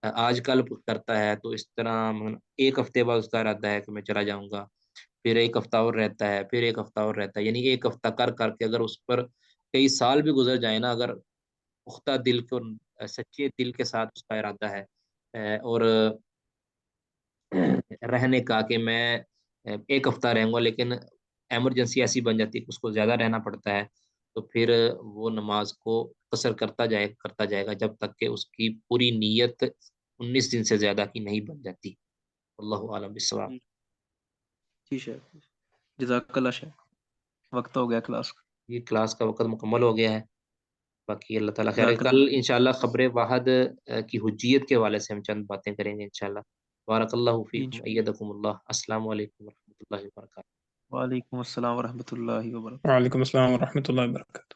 آج کل کرتا ہے، تو اس طرح ایک ہفتے بعد اس کا ارادہ ہے کہ میں چلا جاؤں گا، پھر ایک ہفتہ اور رہتا ہے، پھر ایک ہفتہ اور رہتا ہے، یعنی ایک ہفتہ کر کر کے اگر اس پر کئی سال بھی گزر جائیں نا، اگر پختہ دل کو سچے دل کے ساتھ اس کا ارادہ ہے اور رہنے کا کہ میں ایک ہفتہ رہوں گا، لیکن ایمرجنسی ایسی بن جاتی ہے کہ اس کو زیادہ رہنا پڑتا ہے، تو پھر وہ نماز کو قصر کرتا جائے گا جب تک کہ اس کی پوری نیت 19 دن سے زیادہ کی نہیں بن جاتی۔ اللہ عالم بالصواب۔ جی شیخ، جزاک اللہ شیخ، وقت ہو گیا کلاس کا۔ یہ کلاس کا وقت مکمل ہو گیا ہے، باقی اللہ تعالیٰ خیر ہے۔ جزاک کل اللہ۔ انشاءاللہ خبر واحد کی حجیت کے حوالے سے ہم چند باتیں کریں گے انشاءاللہ۔ بارک اللہ فیکم ایدکم اللہ۔ السلام علیکم ورحمۃ اللہ وبرکاتہ۔ وعلیکم السلام ورحمۃ اللہ وبرکاتہ۔ وعلیکم السلام ورحمۃ اللہ وبرکاتہ۔